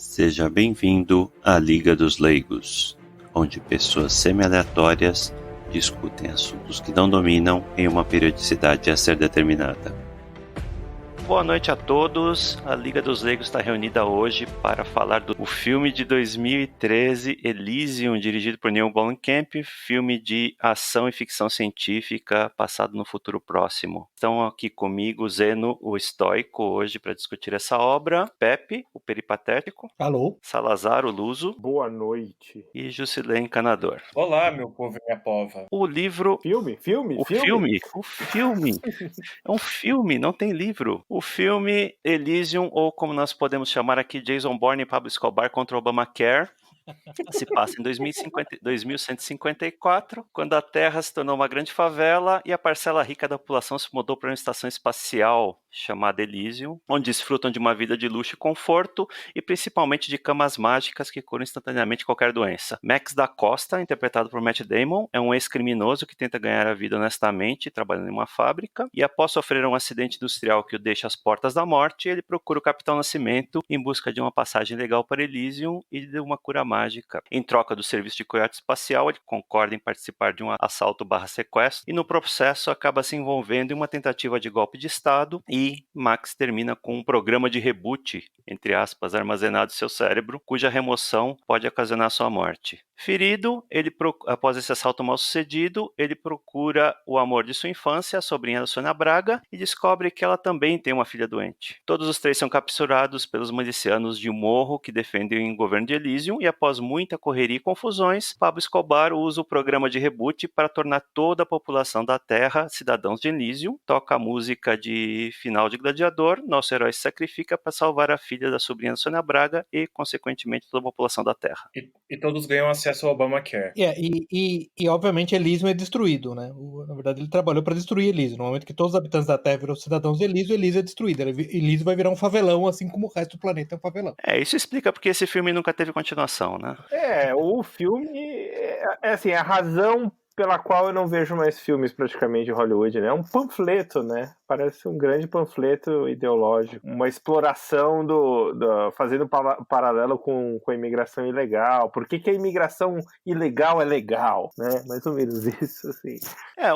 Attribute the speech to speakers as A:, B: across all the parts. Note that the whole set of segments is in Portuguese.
A: Seja bem-vindo à Liga dos Leigos, onde pessoas semi-aleatórias discutem assuntos que não dominam em uma periodicidade a ser determinada. Boa noite a todos. A Liga dos Leigos está reunida hoje para falar do filme de 2013, Elysium, dirigido por Neil Blomkamp, filme de ação e ficção científica passado no futuro próximo. Estão aqui comigo Zeno, o estoico, hoje para discutir essa obra, Pepe, o peripatético,
B: Alô?
A: Salazar, o luso,
C: Boa noite.
A: e Jusilei, encanador.
D: Olá, meu povo e minha pova.
A: O livro...
C: Filme?
A: O filme é um filme, não tem livro. O filme Elysium, ou como nós podemos chamar aqui, Jason Bourne e Pablo Escobar contra Obamacare, se passa em 2154, quando a Terra se tornou uma grande favela e a parcela rica da população se mudou para uma estação espacial chamada Elysium, onde desfrutam de uma vida de luxo e conforto e principalmente de camas mágicas que curam instantaneamente qualquer doença. Max da Costa, interpretado por Matt Damon, é um ex-criminoso que tenta ganhar a vida honestamente trabalhando em uma fábrica e após sofrer um acidente industrial que o deixa às portas da morte, ele procura o Capitão Nascimento em busca de uma passagem legal para Elysium e de uma cura mágica. Em troca do serviço de coiote espacial, ele concorda em participar de um assalto/sequestro e no processo acaba se envolvendo em uma tentativa de golpe de Estado e Max termina com um programa de reboot, entre aspas, armazenado em seu cérebro, cuja remoção pode ocasionar sua morte. Ferido, após esse assalto mal sucedido, ele procura o amor de sua infância, a sobrinha da Sônia Braga, e descobre que ela também tem uma filha doente. Todos os três são capturados pelos milicianos de um morro que defendem o governo de Elysium, e após muita correria e confusões, Pablo Escobar usa o programa de reboot para tornar toda a população da Terra cidadãos de Elysium, toca a música de final de Gladiador, nosso herói se sacrifica para salvar a filha da sobrinha da Sônia Braga e, consequentemente, toda a população da Terra.
D: E todos ganham acesso ao Obamacare.
B: E obviamente Elysium é destruído, né? Na verdade ele trabalhou para destruir Elysium. No momento que todos os habitantes da Terra viram cidadãos de Elysium é destruída. Elysium vai virar um favelão, assim como o resto do planeta é um favelão.
A: Isso explica porque esse filme nunca teve continuação, né?
C: O filme é assim, a razão pela qual eu não vejo mais filmes praticamente de Hollywood, né? É um panfleto, né? Parece um grande panfleto ideológico. Uma exploração fazendo paralelo com a imigração ilegal. Por que a imigração ilegal é legal, né? Mais ou menos isso, assim.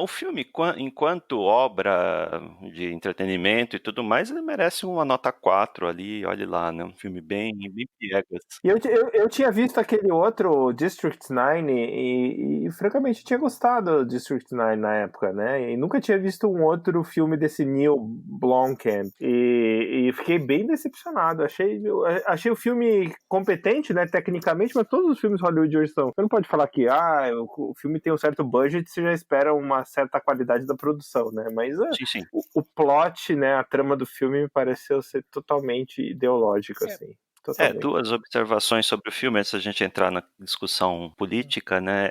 A: O filme, enquanto obra de entretenimento e tudo mais, ele merece uma nota 4 ali, olha lá, né? Um filme bem piegas.
C: E eu tinha visto aquele outro, District 9, e francamente eu tinha gostado do District 9 na época, né? E nunca tinha visto um outro filme desse Neil Blomkamp. E fiquei bem decepcionado. Achei o filme competente, né, tecnicamente, mas todos os filmes Hollywood hoje são. Você não pode falar que o filme tem um certo budget, você já espera uma certa qualidade da produção, né? Mas
A: sim.
C: O plot, né, a trama do filme me pareceu ser totalmente ideológica, assim. Totalmente.
A: Duas observações sobre o filme, antes da gente entrar na discussão política, né?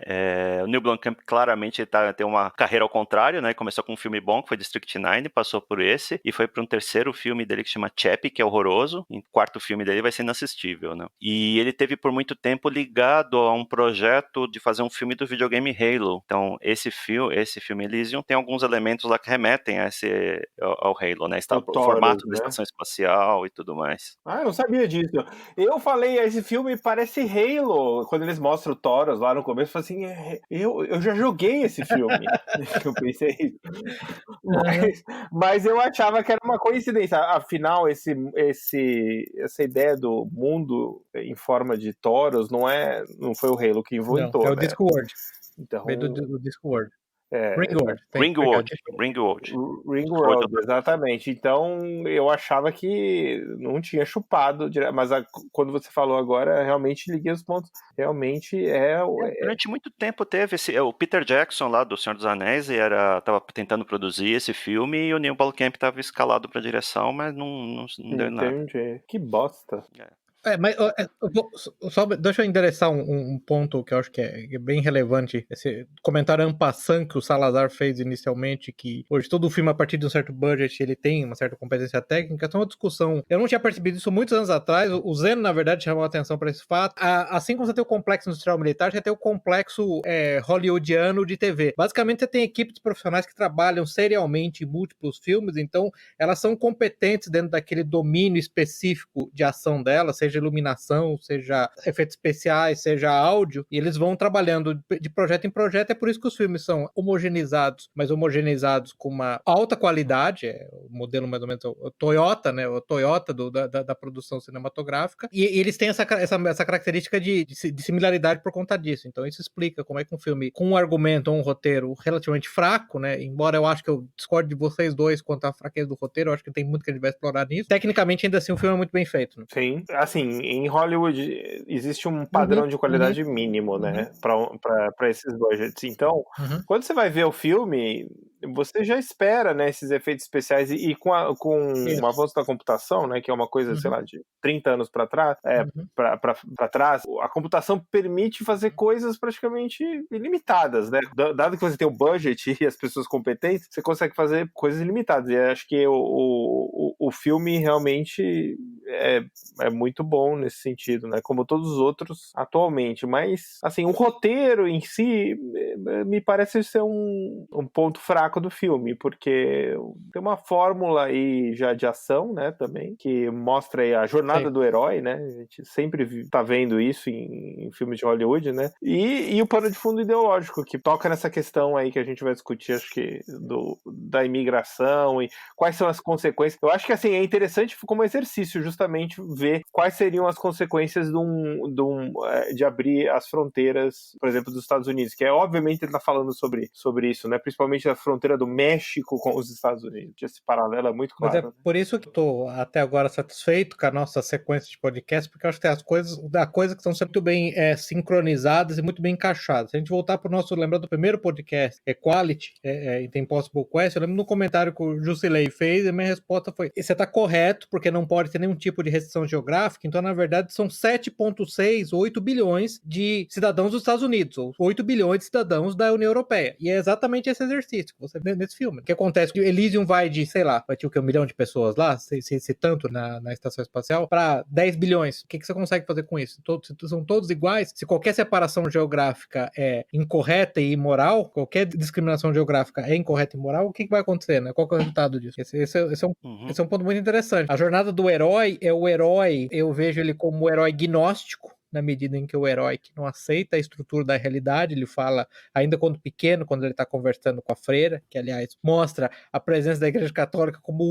A: O Neil Blomkamp claramente tem uma carreira ao contrário, né? Começou com um filme bom, que foi District 9, passou por esse, e foi para um terceiro filme dele que chama Chappie, que é horroroso, e o quarto filme dele vai ser inassistível, né? E ele teve por muito tempo ligado a um projeto de fazer um filme do videogame Halo. Então, esse filme Elysium tem alguns elementos lá que remetem ao Halo, né? O formato da estação espacial e tudo mais.
C: Eu não sabia disso. Eu falei, esse filme parece Halo, quando eles mostram o Taurus lá no começo, eu falei assim, eu já joguei esse filme. Eu pensei isso. Mas eu achava que era uma coincidência. Afinal, essa ideia do mundo em forma de Taurus não foi o Halo que inventou.
B: Não, é o Discworld.
C: Então,
B: veio do Discworld.
C: Ringworld, exatamente. Então eu achava que não tinha chupado, mas quando você falou agora, realmente liguei os pontos. Realmente
A: Durante muito tempo teve o Peter Jackson lá do Senhor dos Anéis estava tentando produzir esse filme e o Neil Blomkamp estava escalado para direção, mas não deu nada.
C: Entendi. Que bosta.
B: Mas só deixa eu endereçar um ponto que eu acho que é bem relevante. Esse comentário en passant que o Salazar fez inicialmente, que hoje todo filme, a partir de um certo budget, ele tem uma certa competência técnica. Então, uma discussão. Eu não tinha percebido isso muitos anos atrás. O Zeno, na verdade, chamou a atenção para esse fato. Assim como você tem o complexo industrial militar, você tem o complexo hollywoodiano de TV. Basicamente, você tem equipes profissionais que trabalham serialmente em múltiplos filmes, então elas são competentes dentro daquele domínio específico de ação dela, seja seja iluminação, seja efeitos especiais, seja áudio, e eles vão trabalhando de projeto em projeto. É por isso que os filmes são homogeneizados, mas homogeneizados com uma alta qualidade, o modelo mais ou menos o Toyota, né, o Toyota da produção cinematográfica, e eles têm essa característica de similaridade por conta disso. Então isso explica como é que um filme com um argumento ou um roteiro relativamente fraco, né, embora eu acho que eu discordo de vocês dois quanto à fraqueza do roteiro, eu acho que tem muito que a gente vai explorar nisso, tecnicamente ainda assim o filme é muito bem feito, né?
C: Sim, assim, em Hollywood existe um padrão de qualidade mínimo, né, para esses budgets. Então, quando você vai ver o filme, você já espera, né, esses efeitos especiais e com o avanço da computação, né, que é uma coisa, sei lá, de 30 anos para trás, para trás, a computação permite fazer coisas praticamente ilimitadas, né? Dado que você tem o budget e as pessoas competentes, você consegue fazer coisas ilimitadas. E acho que o filme realmente é muito bom nesse sentido, né? Como todos os outros atualmente. Mas, assim, o roteiro em si me parece ser um ponto fraco do filme, porque tem uma fórmula aí já de ação, né, também, que mostra aí a jornada do herói, né? A gente sempre tá vendo isso em filmes de Hollywood, né? E o pano de fundo ideológico, que toca nessa questão aí que a gente vai discutir, acho que, da imigração e quais são as consequências. Eu acho que, assim, é interessante como exercício justamente ver quais seriam as consequências de abrir as fronteiras, por exemplo, dos Estados Unidos, que obviamente ele tá falando sobre isso, né? Principalmente a fronteira do México com os Estados Unidos. Esse paralelo é muito claro.
B: Mas é por isso que estou até agora satisfeito com a nossa sequência de podcast, porque eu acho que tem coisas que estão sendo muito bem sincronizadas e muito bem encaixadas. Se a gente voltar para o nosso, lembrar do primeiro podcast, Equality, e tem Impossible Quest, eu lembro no comentário que o Jusilei fez, e a minha resposta foi: você está correto, porque não pode ter nenhum tipo de restrição geográfica, então na verdade são 7,6 ou 8 bilhões de cidadãos dos Estados Unidos, ou 8 bilhões de cidadãos da União Europeia. E é exatamente esse exercício que você vê nesse filme. O que acontece? Que Elysium vai de, sei lá, vai ter o que, 1 milhão de pessoas lá, se tanto na estação espacial, para 10 bilhões. O que você consegue fazer com isso? São todos iguais? Se qualquer separação geográfica é incorreta e imoral, qualquer discriminação geográfica é incorreta e imoral, o que vai acontecer, né? Qual que é o resultado disso? Esse é um ponto muito interessante. A jornada do herói eu vejo ele como um herói gnóstico, na medida em que o herói que não aceita a estrutura da realidade, ele fala, ainda quando pequeno, quando ele está conversando com a freira, que aliás mostra a presença da Igreja Católica como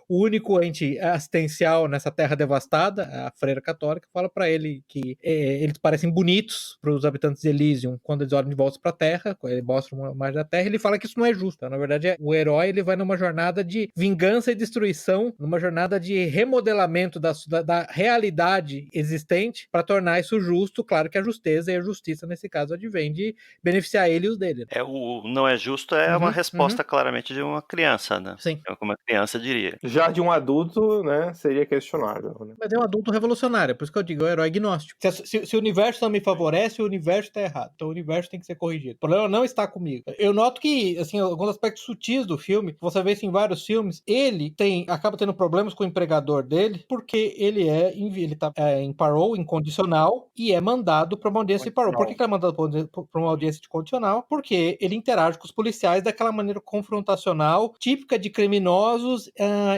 B: o único ente assistencial nessa terra devastada. A freira católica fala para ele que eles parecem bonitos para os habitantes de Elysium quando eles olham de volta para a terra, ele mostra uma imagem da terra, ele fala que isso não é justo. Então, na verdade, o herói ele vai numa jornada de vingança e destruição, numa jornada de remodelamento da realidade existente para tornar isso justo. Claro que a justeza e a justiça nesse caso advém de beneficiar ele e os dele.
A: O não é justo é uma resposta claramente de uma criança, né?
B: Sim.
A: É como uma criança diria.
C: Já de um adulto, né, seria questionável, né?
B: Mas é um adulto revolucionário, por isso que eu digo, é o herói gnóstico. Se o universo não me favorece, o universo está errado. Então o universo tem que ser corrigido. O problema não está comigo. Eu noto que, assim, alguns aspectos sutis do filme, você vê isso em vários filmes, ele acaba tendo problemas com o empregador dele, porque ele tá em parole incondicional e é mandado para uma audiência de parole. Por que ele é mandado para uma audiência de condicional? Porque ele interage com os policiais daquela maneira confrontacional, típica de criminosos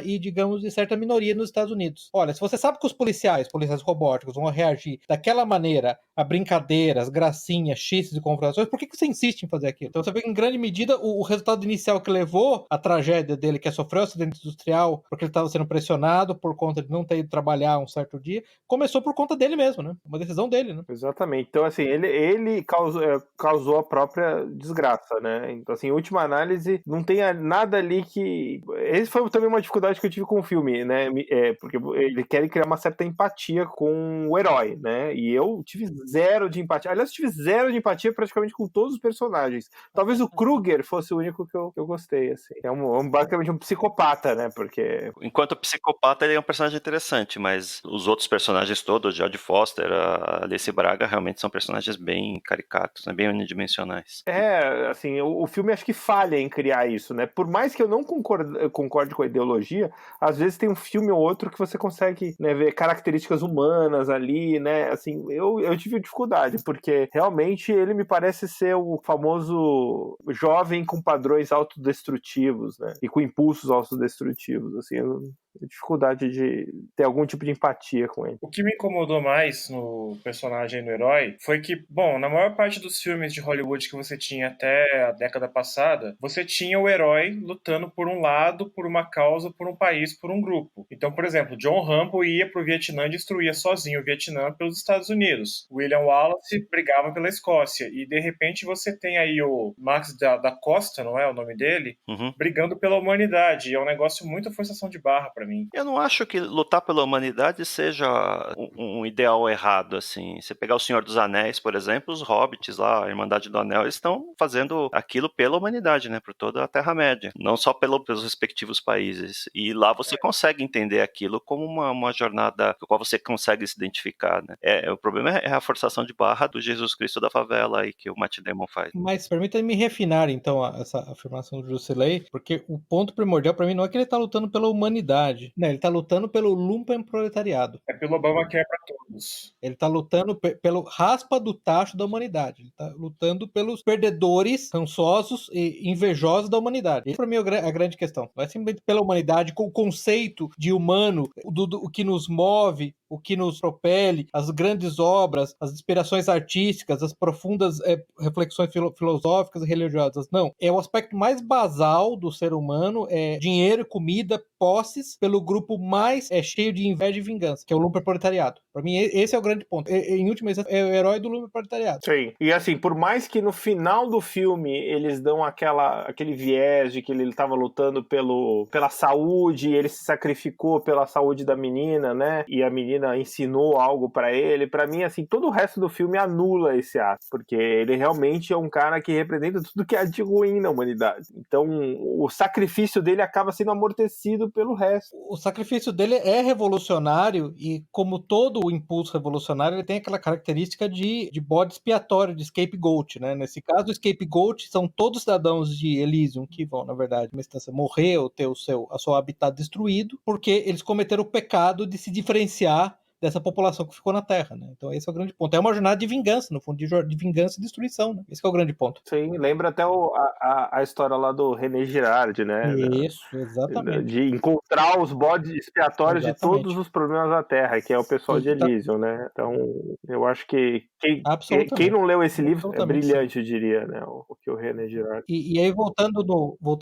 B: e, digamos, de certa minoria nos Estados Unidos. Olha, se você sabe que os policiais robóticos vão reagir daquela maneira a brincadeiras, gracinhas, xistes e confrontações, por que você insiste em fazer aquilo? Então você vê que, em grande medida, o resultado inicial que levou à tragédia dele, que é sofrer um acidente industrial, porque ele estava sendo pressionado por conta de não ter ido trabalhar um certo dia, começou por conta dele mesmo, né? Uma decisão dele, né?
C: Exatamente. Então, assim, ele causou a própria desgraça, né? Então, assim, em última análise, não tem nada ali que... Esse foi também uma dificuldade que eu tive com o filme, né? Porque ele quer criar uma certa empatia com o herói, né? E eu tive zero de empatia. Aliás, eu tive zero de empatia praticamente com todos os personagens. Talvez o Kruger fosse o único que eu gostei, assim. É basicamente um psicopata, né? Porque...
A: Enquanto psicopata, ele é um personagem interessante, mas os outros personagens todos, Jodie Foster, a Alice Braga, realmente são personagens bem caricatos, né? Bem unidimensionais.
C: Assim, o filme acho que falha em criar isso, né? Por mais que eu não concorde com a ideologia, às vezes tem um filme ou outro que você consegue, né, ver características humanas ali, né? Assim, eu tive dificuldade, porque realmente ele me parece ser o famoso jovem com padrões autodestrutivos, né? E com impulsos autodestrutivos, assim. dificuldade de ter algum tipo de empatia com ele.
D: O que me incomodou mais no personagem, no herói, foi que, bom, na maior parte dos filmes de Hollywood que você tinha até a década passada, você tinha o herói lutando por um lado, por uma causa, por um país, por um grupo. Então, por exemplo, John Rambo ia pro Vietnã e destruía sozinho o Vietnã pelos Estados Unidos. William Wallace brigava pela Escócia. E, de repente, você tem aí o Max da Costa, não é o nome dele? Brigando pela humanidade. E é um negócio muito forçação de barra pra mim.
A: Eu não acho que lutar pela humanidade seja um ideal errado, assim. Você pegar o Senhor dos Anéis, por exemplo, os hobbits lá, a Irmandade do Anel, eles estão fazendo aquilo pela humanidade, né? Por toda a Terra-média. Não só pelos respectivos países. E lá você consegue entender aquilo como uma jornada com a qual você consegue se identificar, né? O problema é a forçação de barra do Jesus Cristo da favela aí que o Matt Damon faz.
B: Mas permita-me refinar, então, essa afirmação do Jusilei, porque o ponto primordial pra mim não é que ele tá lutando pela humanidade, né? Ele tá lutando pelo lumpenproletariado.
D: É pelo Obamacare pra todos.
B: Ele tá lutando pelo raspa do tacho da humanidade. Ele tá lutando pelos perdedores, cansosos e invejosos da humanidade. Isso pra mim é a grande questão. Não é simplesmente pela humanidade, com o conceito de humano, o que nos move, o que nos propele, as grandes obras, as inspirações artísticas, as profundas reflexões filosóficas e religiosas. Não. É o aspecto mais basal do ser humano, é dinheiro, comida, posses, pelo grupo mais cheio de inveja e vingança, que é o lumpenproletariado. Para mim, esse é o grande ponto. Em última instância, é o herói do lumpenproletariado.
C: Sim. E assim, por mais que no final do filme eles dão aquele viés de que ele estava lutando pela saúde, ele se sacrificou pela saúde da menina, né? E a menina ensinou algo para ele. Para mim, assim, todo o resto do filme anula esse ato, porque ele realmente é um cara que representa tudo que há de ruim na humanidade. Então, o sacrifício dele acaba sendo amortecido pelo resto.
B: O sacrifício dele é revolucionário e, como todo o impulso revolucionário, ele tem aquela característica de bode expiatório, de scapegoat, né? Nesse caso, o scapegoat são todos os cidadãos de Elysium que vão, na verdade, numa instância, morrer ou ter a seu habitat destruído, porque eles cometeram o pecado de se diferenciar dessa população que ficou na Terra, né? Então esse é o grande ponto. É uma jornada de vingança, no fundo, de vingança e destruição, né? Esse é o grande ponto.
C: Sim, lembra até a história lá do René Girard, né?
B: Isso, exatamente.
C: De encontrar os bodes expiatórios de todos os problemas da Terra, que é o pessoal de Elysium, né? Então, eu acho que quem não leu esse livro é brilhante, eu diria, né? O que o René Girard.
B: E aí, voltando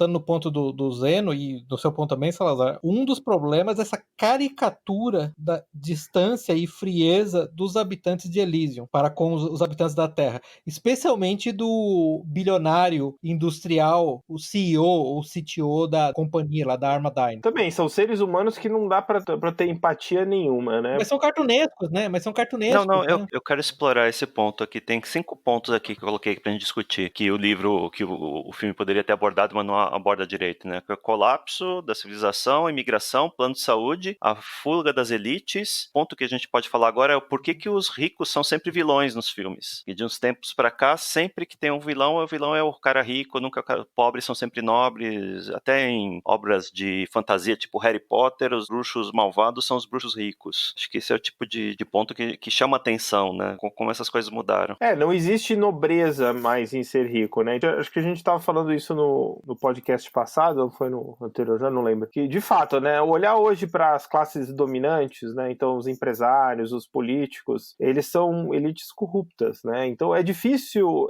B: no ponto do Zeno e do seu ponto também, Salazar, um dos problemas é essa caricatura da distância e frieza dos habitantes de Elysium para com os habitantes da Terra, especialmente do bilionário industrial, o CEO ou CTO da companhia lá, da Armadyne.
C: Também, são seres humanos que não dá pra ter empatia nenhuma, né?
B: Mas são cartunescos, né?
A: Não, eu quero explorar esse ponto aqui. Tem 5 pontos aqui que eu coloquei pra gente discutir, que o livro, que o filme poderia ter abordado, mas não aborda direito, né? Que é o colapso da civilização, a imigração, plano de saúde, a fuga das elites. Ponto que a gente pode falar agora é o porquê que os ricos são sempre vilões nos filmes. E de uns tempos pra cá, sempre que tem um vilão, o vilão é o cara rico, nunca o cara pobre, são sempre nobres. Até em obras de fantasia, tipo Harry Potter, os bruxos malvados são os bruxos ricos. Acho que esse é o tipo de ponto que chama atenção, né? Como essas coisas mudaram.
C: Não existe nobreza mais em ser rico, né? Então, acho que a gente estava falando isso no podcast passado, ou foi no anterior, já não lembro. Que, de fato, né, olhar hoje para as classes dominantes, né? Então, os empresários, os políticos, eles são elites corruptas, né? Então, é difícil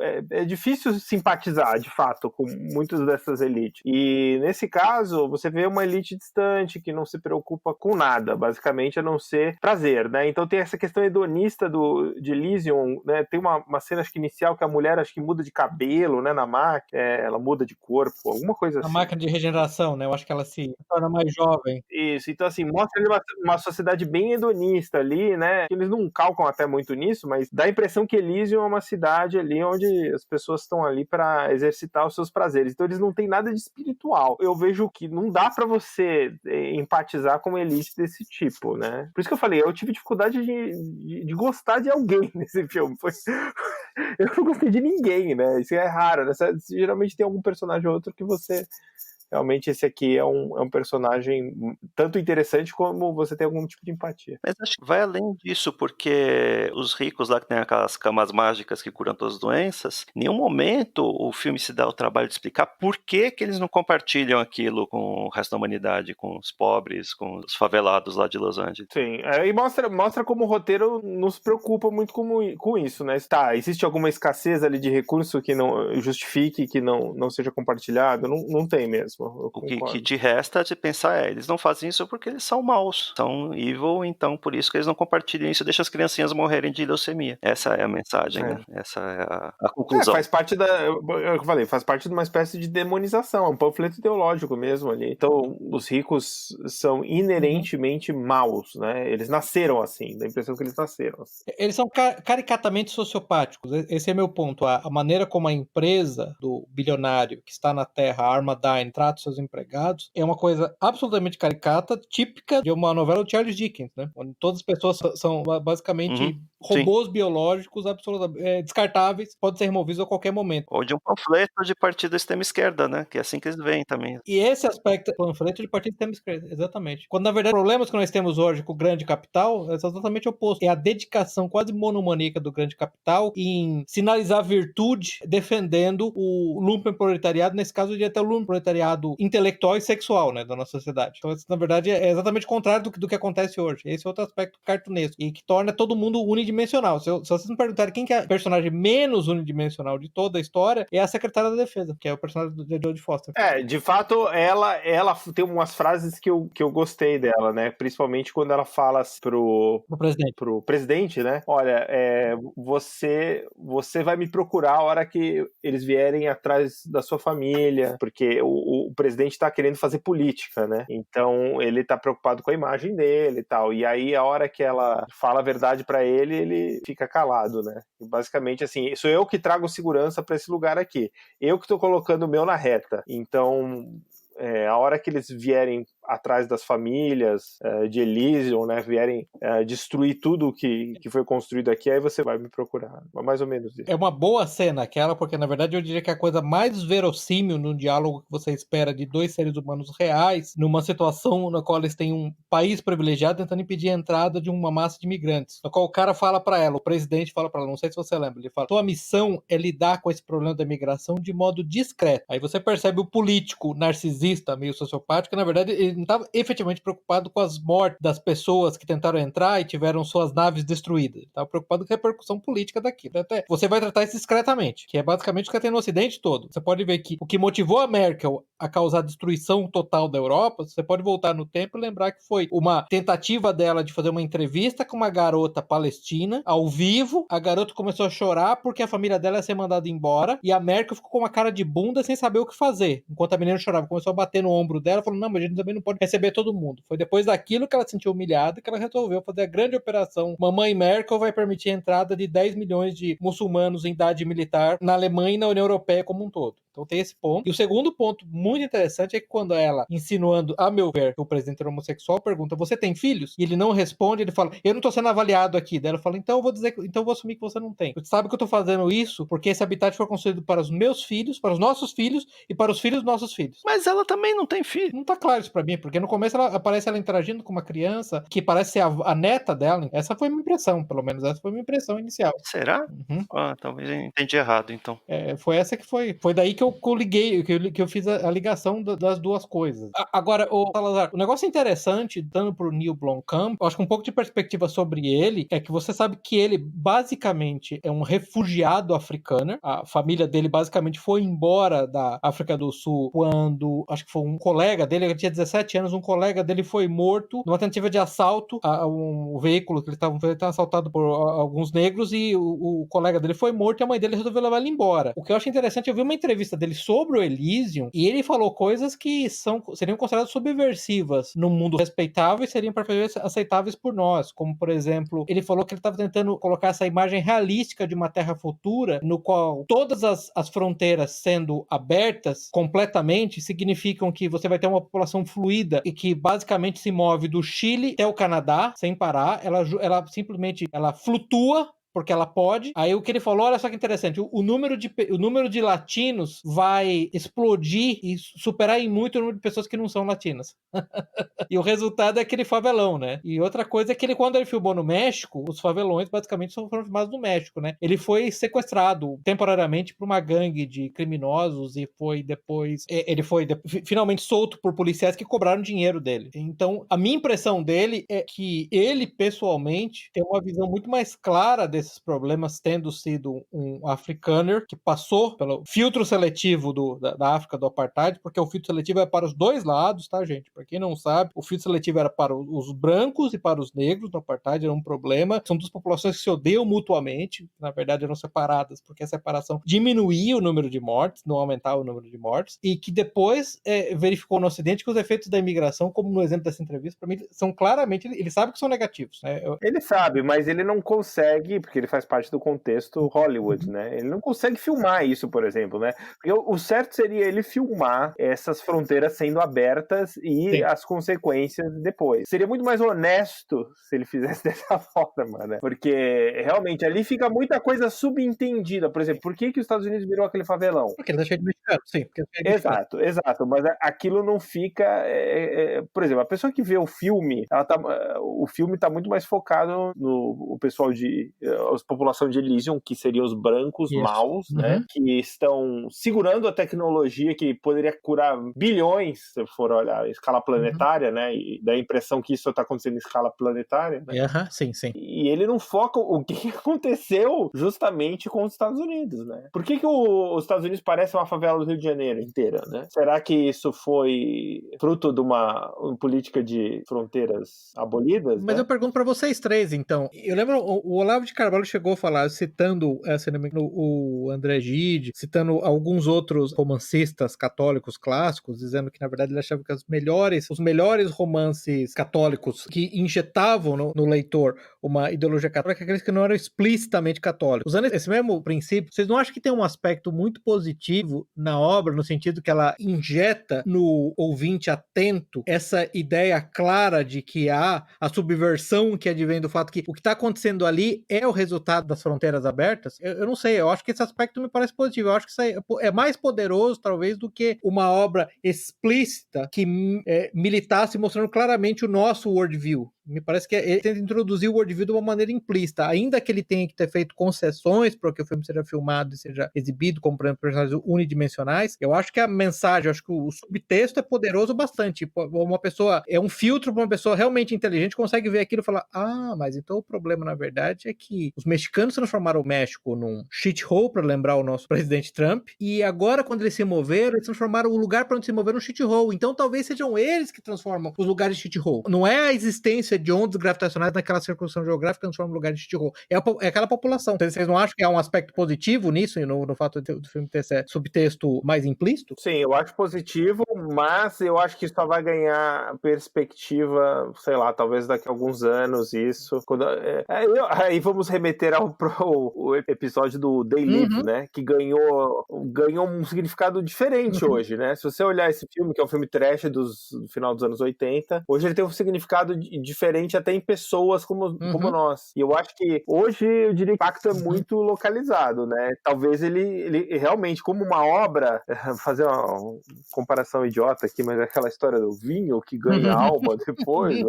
C: simpatizar, de fato, com muitas dessas elites. E, nesse caso, você vê uma elite distante, que não se preocupa com nada, basicamente, a não ser prazer, né? Então, tem essa questão hedonista de Elysium, né? Tem uma cena, acho que inicial, que a mulher, acho que muda de cabelo, né? Na máquina, ela muda de corpo, alguma coisa assim.
B: A máquina de regeneração, né? Eu acho que ela se torna mais jovem.
C: Isso, então assim, mostra ali uma sociedade bem hedonista ali, né? Eles não calcam até muito nisso, mas dá a impressão que Elysium é uma cidade ali onde as pessoas estão ali para exercitar os seus prazeres. Então eles não têm nada de espiritual. Eu vejo que não dá para você empatizar com uma elite desse tipo, né? Por isso que eu falei, eu tive dificuldade de gostar de alguém nesse filme. Eu não gostei de ninguém, né? Isso é raro, né? Geralmente tem algum personagem ou outro que você realmente esse aqui é um personagem tanto interessante como você tem algum tipo de empatia.
A: Mas acho que vai além disso, porque os ricos lá que tem aquelas camas mágicas que curam todas as doenças, em nenhum momento o filme se dá o trabalho de explicar por que eles não compartilham aquilo com o resto da humanidade, com os pobres, com os favelados lá de Los Angeles.
C: Sim, e mostra como o roteiro não se preocupa muito com isso, né? Tá, existe alguma escassez ali de recurso que não justifique que não seja compartilhado? Não tem mesmo, eu
A: O que
C: concordo.
A: te resta de pensar eles não fazem isso porque eles são maus, são evil, então por isso que eles não compartilham isso, deixa as criancinhas morrerem de leucemia. Essa é a mensagem, né? Essa é a conclusão.
C: Faz parte eu falei, faz parte de uma espécie de demonização, um panfleto ideológico mesmo ali. Então, os ricos são inerentemente maus, né? Eles nasceram assim, dá a impressão que eles nasceram assim.
B: Eles são caricatamente sociopáticos. Esse é meu ponto. A maneira como a empresa do bilionário que está na Terra, a Armadine, trata os seus empregados é uma coisa absolutamente caricata, típica de uma novela do Charles Dickens, né? Onde todas as pessoas são basicamente robôs biológicos absolutamente descartáveis, podem ser removidos a qualquer momento.
A: Ou de um panfleto de partido extrema-esquerda, né? Que é assim que eles veem também.
B: E esse aspecto do panfleto de partido extrema-esquerda, exatamente. Quando, na verdade, os problemas que nós temos hoje com o grande capital é exatamente o oposto. É a dedicação quase monomaníaca do grande capital em sinalizar virtude defendendo o lumpenproletariado, nesse caso, até o lumpenproletariado intelectual e sexual, né, da nossa sociedade. Então, isso, na verdade, é exatamente o contrário do que acontece hoje. Esse é outro aspecto cartunesco e que torna todo mundo unidimensional. Se vocês me perguntarem quem que é o personagem menos unidimensional de toda a história, é a secretária da defesa, que é o personagem de Jodie Foster.
C: De fato, ela tem umas frases que eu gostei dela, né? Principalmente quando ela fala pro presidente, né? Olha, você vai me procurar a hora que eles vierem atrás da sua família, porque o presidente tá querendo fazer política, né? Então, ele tá preocupado com a imagem dele e tal. E aí, a hora que ela fala a verdade pra ele fica calado, né? E basicamente, assim, sou eu que trago segurança pra esse lugar aqui. Eu que tô colocando o meu na reta. Então, a hora que eles vierem atrás das famílias de Elysium, né, vierem destruir tudo que foi construído aqui, aí você vai me procurar. Mais ou menos isso.
B: É uma boa cena aquela, porque na verdade eu diria que é a coisa mais verossímil num diálogo que você espera de dois seres humanos reais, numa situação na qual eles têm um país privilegiado tentando impedir a entrada de uma massa de imigrantes. Na qual o cara fala pra ela, o presidente fala pra ela, não sei se você lembra, ele fala, tua missão é lidar com esse problema da imigração de modo discreto. Aí você percebe o político narcisista, meio sociopático, que na verdade ele não estava efetivamente preocupado com as mortes das pessoas que tentaram entrar e tiveram suas naves destruídas. Ele estava preocupado com a repercussão política daquilo. Até você vai tratar isso discretamente, que é basicamente o que tem no Ocidente todo. Você pode ver que o que motivou a Merkel a causar destruição total da Europa, você pode voltar no tempo e lembrar que foi uma tentativa dela de fazer uma entrevista com uma garota palestina, ao vivo. A garota começou a chorar porque a família dela ia ser mandada embora e a Merkel ficou com uma cara de bunda sem saber o que fazer. Enquanto a menina chorava, começou a bater no ombro dela, falou, não, mas a gente também não pode receber todo mundo. Foi depois daquilo que ela se sentiu humilhada que ela resolveu fazer a grande operação Mamãe Merkel vai permitir a entrada de 10 milhões de muçulmanos em idade militar na Alemanha e na União Europeia como um todo. Então tem esse ponto. E o segundo ponto muito interessante é que quando ela, insinuando, a meu ver, que o presidente era homossexual, pergunta, você tem filhos? E ele não responde, ele fala, eu não tô sendo avaliado aqui. Daí ela fala, então eu vou assumir que você não tem. Você sabe que eu tô fazendo isso porque esse habitat foi construído para os meus filhos, para os nossos filhos e para os filhos dos nossos filhos.
A: Mas ela também não tem filho.
B: Não tá claro isso pra mim, porque no começo aparece ela interagindo com uma criança que parece ser a neta dela. Essa foi a minha impressão, pelo menos. Essa foi a minha impressão inicial.
A: Será? Talvez eu entendi errado, então.
B: Foi essa que foi. Foi daí que eu liguei, que eu fiz a ligação das duas coisas. Agora, Salazar, o negócio interessante, dando pro Neil Blomkamp, eu acho que um pouco de perspectiva sobre ele, é que você sabe que ele basicamente é um refugiado africano. A família dele basicamente foi embora da África do Sul quando, acho que foi um colega dele, ele tinha 17 anos, um colega dele foi morto numa tentativa de assalto a um veículo que ele estava assaltado por alguns negros e o colega dele foi morto e a mãe dele resolveu levar ele embora. O que eu acho interessante, eu vi uma entrevista dele sobre o Elysium e ele falou coisas que seriam consideradas subversivas no mundo respeitável e seriam perfeitamente aceitáveis por nós, como por exemplo, ele falou que ele estava tentando colocar essa imagem realística de uma terra futura no qual todas as fronteiras sendo abertas completamente significam que você vai ter uma população fluida e que basicamente se move do Chile até o Canadá sem parar, ela simplesmente flutua porque ela pode. Aí o que ele falou, olha só que interessante, o número de latinos vai explodir e superar em muito o número de pessoas que não são latinas. E o resultado é aquele favelão, né? E outra coisa é que quando ele filmou no México, os favelões basicamente foram filmados no México, né? Ele foi sequestrado temporariamente por uma gangue de criminosos e foi depois... Ele foi finalmente solto por policiais que cobraram dinheiro dele. Então, a minha impressão dele é que ele, pessoalmente, tem uma visão muito mais clara desses problemas, tendo sido um africaner que passou pelo filtro seletivo da África do Apartheid, porque o filtro seletivo é para os dois lados, tá, gente? Para quem não sabe, o filtro seletivo era para os brancos e para os negros no Apartheid, era um problema. São duas populações que se odeiam mutuamente, na verdade eram separadas, porque a separação diminuía o número de mortes, não aumentava o número de mortes, e que depois verificou no Ocidente que os efeitos da imigração, como no exemplo dessa entrevista, para mim, são claramente, ele sabe que são negativos, né?
C: Ele sabe, mas ele não consegue, porque ele faz parte do contexto Hollywood, né? Ele não consegue filmar isso, por exemplo, né? Porque o certo seria ele filmar essas fronteiras sendo abertas e
B: Sim.
C: as consequências depois. Seria muito mais honesto se ele fizesse dessa forma, né? Porque realmente ali fica muita coisa subentendida. Por exemplo, por que os Estados Unidos virou aquele favelão?
B: Porque ele tá cheio de mexicano, sim. Porque é mexicano.
C: Exato. Mas aquilo não fica... por exemplo, a pessoa que vê o filme, o filme tá muito mais focado no pessoal a população de Elysium, que seriam os brancos maus, né? Que estão segurando a tecnologia que poderia curar bilhões, se for olhar a escala planetária, né? E dá a impressão que isso tá acontecendo em escala planetária, né?
B: Sim.
C: E ele não foca o que aconteceu justamente com os Estados Unidos, né? Por que os Estados Unidos parecem uma favela do Rio de Janeiro inteira, né? Será que isso foi fruto de uma política de fronteiras abolidas?
B: Mas
C: né?
B: eu pergunto para vocês três, então. Eu lembro, o Olavo de Carvalho chegou a falar, citando o André Gide, citando alguns outros romancistas católicos clássicos, dizendo que, na verdade, ele achava que os melhores romances católicos que injetavam no leitor uma ideologia católica, aqueles que não eram explicitamente católicos. Usando esse mesmo princípio, vocês não acham que tem um aspecto muito positivo na obra, no sentido que ela injeta no ouvinte atento essa ideia clara de que há a subversão que advém do fato que o que está acontecendo ali é o resultado das fronteiras abertas? Eu não sei, eu acho que esse aspecto me parece positivo. Eu acho que isso é mais poderoso, talvez, do que uma obra explícita que militasse mostrando claramente o nosso worldview. Me parece que ele tenta introduzir o worldview de uma maneira implícita, ainda que ele tenha que ter feito concessões para que o filme seja filmado e seja exibido como, por exemplo, personagens unidimensionais. Eu acho que a mensagem, eu acho que o subtexto é poderoso bastante. Uma pessoa, é um filtro para uma pessoa realmente inteligente, consegue ver aquilo e falar, mas então o problema, na verdade, é que os mexicanos transformaram o México num shithole, para lembrar o nosso presidente Trump, e agora, quando eles se moveram, eles transformaram o lugar para onde se moveram num shithole. Então talvez sejam eles que transformam os lugares de shithole. Não é a existência de ondas gravitacionais naquela circunstância geográfica que transforma o lugar de shithole. É aquela população. Vocês não acham que há um aspecto positivo nisso, no fato do filme ter esse subtexto mais implícito?
C: Sim, eu acho positivo, mas eu acho que só vai ganhar perspectiva, sei lá, talvez daqui a alguns anos isso. Aí vamos remeter ao episódio do They Live, né? Que ganhou um significado diferente hoje, né? Se você olhar esse filme, que é um filme trash do final dos anos 80, hoje ele tem um significado diferente até em pessoas como nós. E eu acho que hoje eu diria que o impacto é muito localizado, né? Talvez ele realmente, como uma obra, fazer uma comparação idiota aqui, mas é aquela história do vinho que ganha alma depois,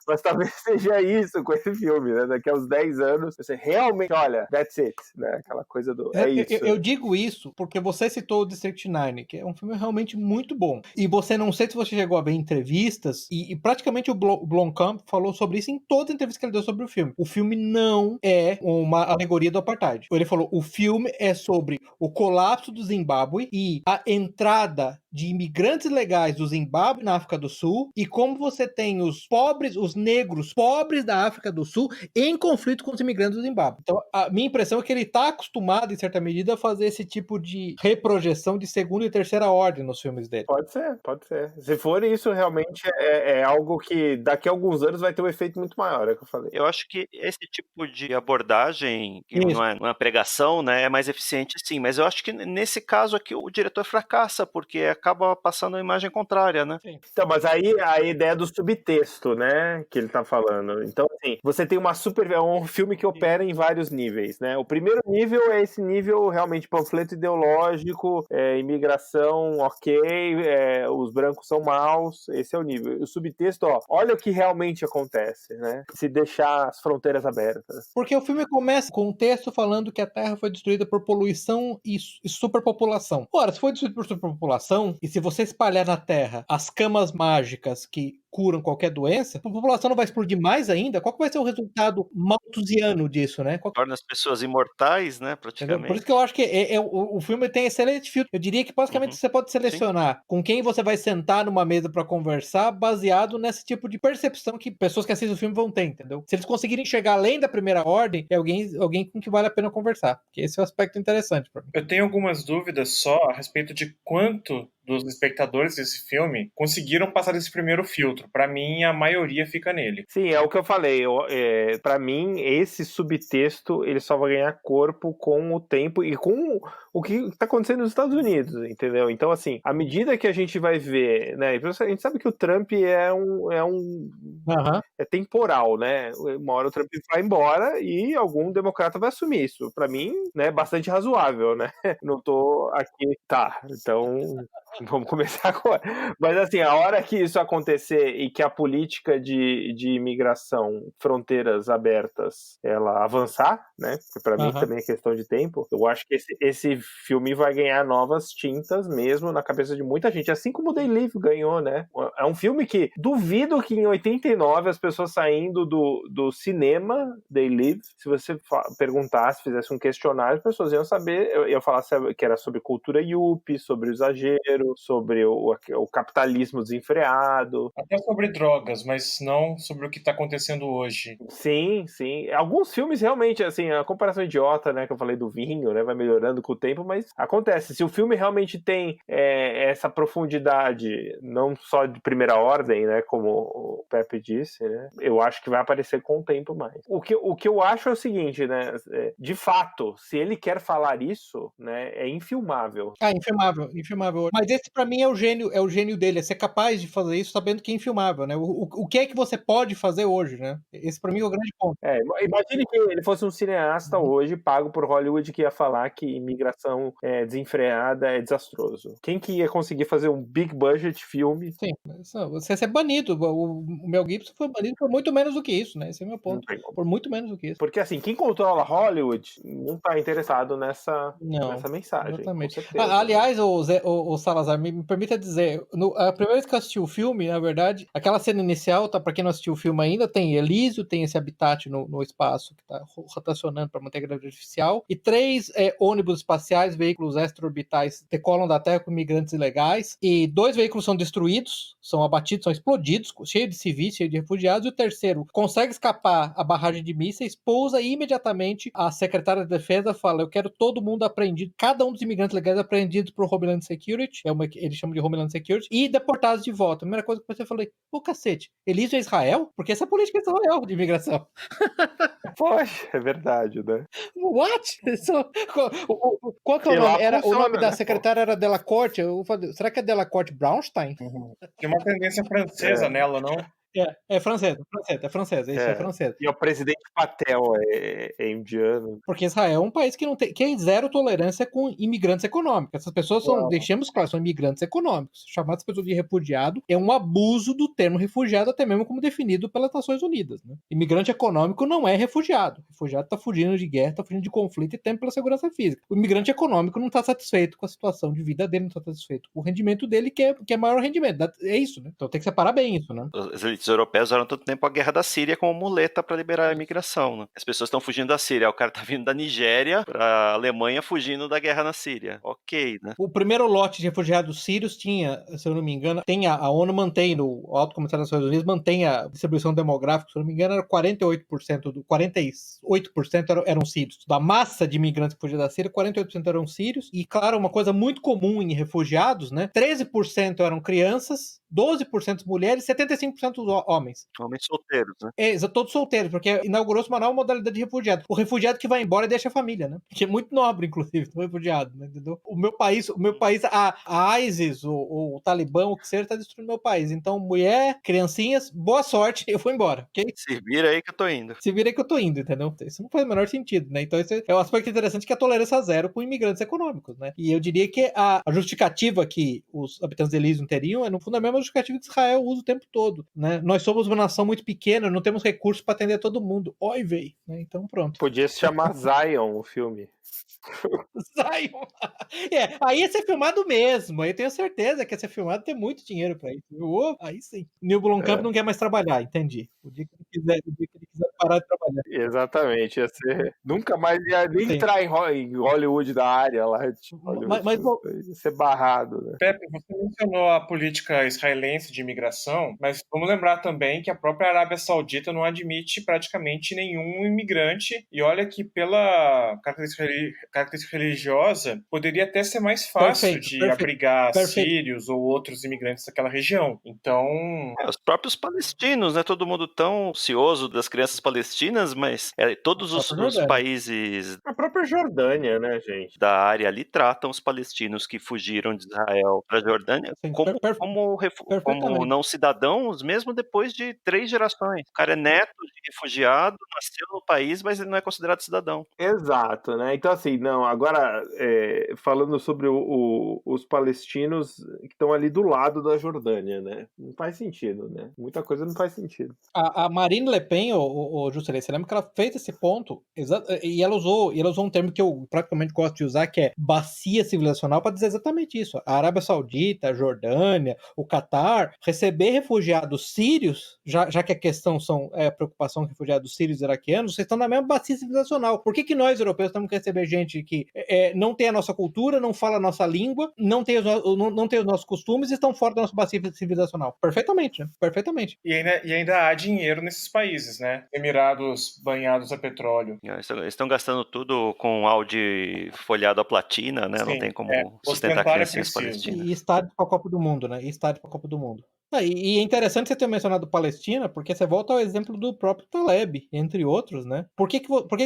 C: mas talvez seja isso com esse filme, né? Daqui a uns 10 anos, você realmente, olha, that's it, né? Aquela coisa do, isso.
B: Eu digo isso porque você citou o District 9, que é um filme realmente muito bom. E você, não sei se você chegou a ver entrevistas, e praticamente o Blomkamp falou sobre isso em toda a entrevista que ele deu sobre o filme. O filme não é uma alegoria do Apartheid. Ele falou, o filme é sobre o colapso do Zimbábue e a entrada de imigrantes legais do Zimbábue na África do Sul, e como você tem os negros pobres da África do Sul em conflito com os imigrantes do Zimbábue. Então, a minha impressão é que ele está acostumado, em certa medida, a fazer esse tipo de reprojeção de segunda e terceira ordem nos filmes dele.
C: Pode ser. Se for isso, realmente é algo que daqui a alguns anos vai ter um efeito muito maior, é o que eu falei.
A: Eu acho que esse tipo de abordagem, que não é uma pregação, né, é mais eficiente sim, mas eu acho que nesse caso aqui o diretor fracassa, porque acaba passando a imagem contrária, né?
C: Então, mas aí a ideia do subtexto, né, que ele tá falando. Então, assim, você tem é um filme que opera em vários níveis, né? O primeiro nível é esse nível realmente panfleto ideológico, imigração, ok, os brancos são maus, esse é o nível. O subtexto, olha o que realmente acontece, né? Se deixar as fronteiras abertas.
B: Porque o filme começa com um texto falando que a Terra foi destruída por poluição e superpopulação. Ora, se foi destruída por superpopulação, e se você espalhar na Terra as camas mágicas que curam qualquer doença, a população não vai explodir mais ainda? Qual que vai ser o resultado malthusiano disso, né?
A: Torna as pessoas imortais, né,
B: Entendeu?
A: praticamente.
B: Por isso que eu acho que o filme tem excelente filtro. Eu diria que basicamente você pode selecionar com quem você vai sentar numa mesa pra conversar, baseado nesse tipo de percepção que pessoas que assistem o filme vão ter, entendeu? Se eles conseguirem chegar além da primeira ordem, é alguém com que vale a pena conversar. Porque esse é o aspecto interessante pra mim.
D: Eu tenho algumas dúvidas só a respeito de quanto dos espectadores desse filme conseguiram passar esse primeiro filtro. Pra mim, a maioria fica nele.
C: Sim, é o que eu falei. Pra mim, esse subtexto ele só vai ganhar corpo com o tempo e com o que tá acontecendo nos Estados Unidos, entendeu? Então, assim, à medida que a gente vai ver, né? A gente sabe que o Trump é temporal, né? Uma hora o Trump vai embora e algum democrata vai assumir isso. Pra mim, né, bastante razoável, né? Não tô aqui, tá. Então, vamos começar agora. Mas assim, a hora que isso acontecer e que a política de imigração, fronteiras abertas, ela avançar, né? Porque pra mim também é questão de tempo. Eu acho que esse filme vai ganhar novas tintas mesmo na cabeça de muita gente. Assim como o They Live ganhou, né? É um filme que duvido que em 89 as pessoas saindo do cinema They Live, se você perguntasse, fizesse um questionário, as pessoas iam saber, eu ia falar que era sobre cultura yuppie, sobre o exagero, sobre o capitalismo desenfreado.
D: Até sobre drogas, mas não sobre o que está acontecendo hoje.
C: Sim, sim. Alguns filmes realmente, assim, a comparação idiota, né, que eu falei do vinho, né, vai melhorando com o tempo, mas acontece. Se o filme realmente tem essa profundidade, não só de primeira ordem, né, como o Pepe disse, né, eu acho que vai aparecer com o tempo mais. O que eu acho é o seguinte, né, de fato, se ele quer falar isso, né, é infilmável.
B: Infilmável. Mas esse pra mim é o gênio dele, é ser capaz de fazer isso sabendo que é infilmável, né? O que é que você pode fazer hoje, né? Esse pra mim é o grande ponto.
C: Imagine que ele fosse um cineasta hoje, pago por Hollywood, que ia falar que imigração desenfreada é desastroso. Quem que ia conseguir fazer um big budget filme?
B: Sim, você ser banido. O Mel Gibson foi banido por muito menos do que isso, né? Esse é o meu ponto. Por muito menos do que isso.
C: Porque assim, quem controla Hollywood não tá interessado nessa mensagem.
B: Exatamente.
C: Com certeza,
B: Aliás, o Salazar, me permita dizer, a primeira vez que eu assisti o filme, na verdade, aquela cena inicial, tá, pra quem não assistiu o filme ainda, tem Elísio, tem esse habitat no espaço que tá rotacionando para manter a gravidade artificial, e 3 ônibus espaciais, veículos extraorbitais, decolam da Terra com imigrantes ilegais, e 2 veículos são destruídos, são abatidos, são explodidos, cheio de civis, cheio de refugiados, e o terceiro consegue escapar a barragem de mísseis, pousa e imediatamente a secretária de defesa fala, eu quero todo mundo apreendido, cada um dos imigrantes legais apreendidos por Homeland Security, eles chamam de Homeland Security, e deportados de volta. A primeira coisa que eu falei, cacete, Elísio é Israel? Porque essa é a política de Israel de imigração.
C: Poxa, é verdade, né?
B: What? Qual que é o nome? O nome da secretária era Delacorte. Eu falei, será que é Delacorte Braunstein?
D: Tem uma tendência francesa nela, não?
B: É francesa, isso é francesa.
C: E o presidente Patel é indiano.
B: Porque Israel é um país que não tem, que é zero tolerância com imigrantes econômicos. Essas pessoas são, deixemos claro, são imigrantes econômicos. Chamar as pessoas de refugiado é um abuso do termo refugiado, até mesmo como definido pelas Nações Unidas. Né? Imigrante econômico não é refugiado. Refugiado está fugindo de guerra, está fugindo de conflito e teme pela segurança física. O imigrante econômico não está satisfeito com a situação de vida dele, não está satisfeito com o rendimento dele, que é maior rendimento. É isso, né? Então tem que separar bem isso, né?
A: Os europeus usaram todo tempo a guerra da Síria como muleta para liberar a imigração, né? As pessoas estão fugindo da Síria, o cara tá vindo da Nigéria pra Alemanha fugindo da guerra na Síria. Ok, né?
B: O primeiro lote de refugiados sírios tinha, se eu não me engano, a ONU mantém, o Alto Comissário das Nações Unidas mantém a distribuição demográfica, se eu não me engano, era 48% eram sírios. Da massa de imigrantes que fugiam da Síria, 48% eram sírios. E, claro, uma coisa muito comum em refugiados, né? 13% eram crianças, 12% mulheres, 75% homens.
A: Homens solteiros, né?
B: Todos solteiros, porque inaugurou-se uma nova modalidade de refugiado. O refugiado que vai embora e deixa a família, né? Que é muito nobre, inclusive, o refugiado, né? Entendeu? O meu país, a ISIS, o Talibã, o que seja, tá destruindo meu país. Então, mulher, criancinhas, boa sorte, eu vou embora, ok?
A: Se vira aí que eu tô indo.
B: Se vira aí que eu tô indo, entendeu? Isso não faz o menor sentido, né? Então, esse é um aspecto interessante, que é a tolerância zero com imigrantes econômicos, né? E eu diria que a justificativa que os habitantes de Elysium teriam é, no fundo, a mesma justificativa que Israel usa o tempo todo, né? Nós somos uma nação muito pequena, não temos recursos para atender todo mundo. Oi, véi, né? Então, pronto.
C: Podia se chamar Zion, o filme.
B: Zion. Aí ia ser filmado mesmo. Aí eu tenho certeza que ia ser filmado, ter muito dinheiro pra isso. Aí sim. Neil Blomkamp não quer mais trabalhar, entendi. O dia que ele quiser parar de trabalhar.
C: Exatamente, ia ser. Nunca mais ia nem
B: Sim.
C: entrar em Hollywood da área lá. Tipo,
B: Mas
C: ia ser barrado, né?
D: Pepe, você mencionou a política israelense de imigração, mas vamos lembrar também que a própria Arábia Saudita não admite praticamente nenhum imigrante, e olha que pela característica religiosa, poderia até ser mais fácil de abrigar sírios ou outros imigrantes daquela região. Então...
A: os próprios palestinos, né? Todo mundo tão ansioso das crianças palestinas, mas todos os países...
C: A própria Jordânia, né, gente?
A: Da área ali tratam os palestinos que fugiram de Israel para a Jordânia como não cidadãos, mesmo depois de 3 gerações. O cara é neto de refugiado, nasceu no país, mas ele não é considerado cidadão.
C: Exato, né? Então, assim, não, agora, falando sobre os palestinos que estão ali do lado da Jordânia, né? Não faz sentido, né? Muita coisa não faz sentido.
B: A Marine Le Pen, o Juscelino, você lembra que ela fez esse ponto, e ela usou um termo que eu praticamente gosto de usar, que é bacia civilizacional, para dizer exatamente isso. A Arábia Saudita, a Jordânia, o Catar, receber refugiados sírios, já que a questão são preocupação com refugiados sírios e iraquianos, vocês estão na mesma bacia civilizacional. Por que nós, europeus, temos que receber gente que não tem a nossa cultura, não fala a nossa língua, não tem os nossos costumes e estão fora da nossa bacia civilizacional? Perfeitamente, né? Perfeitamente.
D: E ainda há dinheiro nesses países, né? Emirados banhados a petróleo.
A: Eles estão gastando tudo com Audi folhado a platina, né? Sim, não tem como sustentar criancinhas palestinas.
B: E estádio para a Copa do Mundo, né? E é interessante você ter mencionado Palestina, porque você volta ao exemplo do próprio Taleb, entre outros, né? Por que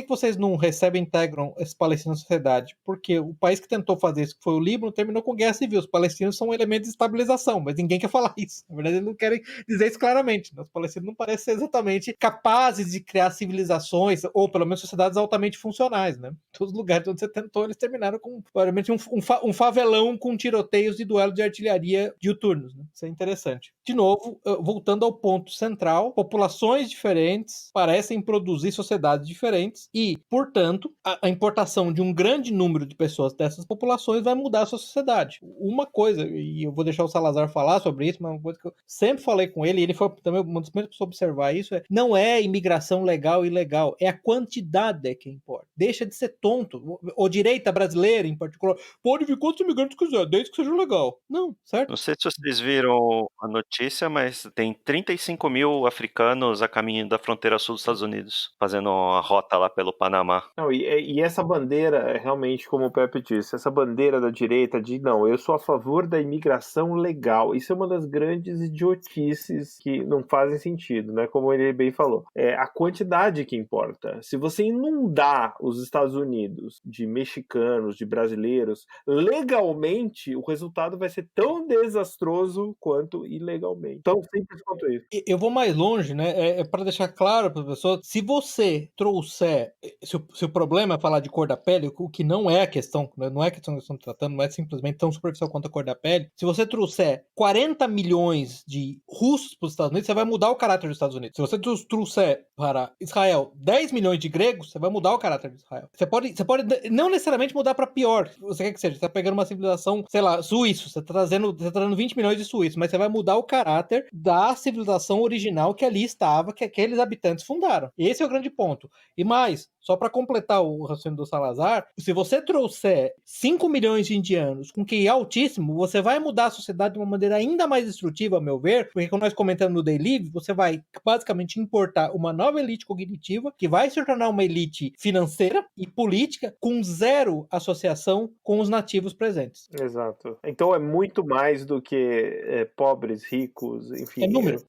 B: vocês não recebem e integram esses palestinos na sociedade? Porque o país que tentou fazer isso, que foi o Líbano, terminou com guerra civil. Os palestinos são um elemento de estabilização, mas ninguém quer falar isso. Na verdade, eles não querem dizer isso claramente, né? Os palestinos não parecem ser exatamente capazes de criar civilizações, ou pelo menos sociedades altamente funcionais, né? Todos os lugares onde você tentou, eles terminaram com, provavelmente, um favelão com tiroteios e duelo de artilharia diuturnos, né? Isso é interessante. De novo, voltando ao ponto central, populações diferentes parecem produzir sociedades diferentes e, portanto, a importação de um grande número de pessoas dessas populações vai mudar a sua sociedade. Uma coisa, e eu vou deixar o Salazar falar sobre isso, mas uma coisa que eu sempre falei com ele, e ele foi também uma das primeiras pessoas a observar isso, não é imigração legal e ilegal, é a quantidade que importa. Deixa de ser tonto. O direita brasileira, em particular, pode vir quantos imigrantes quiser, desde que seja legal. Não, certo?
A: Não sei se vocês viram a notícia, mas tem 35 mil africanos a caminho da fronteira sul dos Estados Unidos, fazendo a rota lá pelo Panamá.
C: Não, e essa bandeira, realmente, como o Pepe disse, essa bandeira da direita de, não, eu sou a favor da imigração legal. Isso é uma das grandes idiotices que não fazem sentido, né? Como ele bem falou. É a quantidade que importa. Se você inundar os Estados Unidos de mexicanos, de brasileiros, legalmente, o resultado vai ser tão desastroso quanto ilegalmente. Tão simples quanto isso.
B: Eu vou mais longe, né? Para deixar claro para a pessoa, se você trouxer, se o problema é falar de cor da pele, o que não é a questão, não é a questão que estamos tratando, não é simplesmente tão superficial quanto a cor da pele. Se você trouxer 40 milhões de russos para os Estados Unidos, você vai mudar o caráter dos Estados Unidos. Se você trouxer para Israel 10 milhões de gregos, você vai mudar o caráter de Israel. Você pode não necessariamente mudar para pior. Você quer que seja, você está pegando uma civilização, sei lá, suíço, você está trazendo 20 milhões de suíços, mas você vai mudar o caráter da civilização original que ali estava, que aqueles habitantes fundaram. Esse é o grande ponto. E mais, só para completar o raciocínio do Salazar, se você trouxer 5 milhões de indianos com QI altíssimo, você vai mudar a sociedade de uma maneira ainda mais destrutiva, a meu ver, porque como nós comentamos no Day Live, você vai basicamente importar uma nova elite cognitiva, que vai se tornar uma elite financeira financeira e política com zero associação com os nativos presentes.
C: Exato. Então é muito mais do que pobres, ricos, enfim.
B: É número.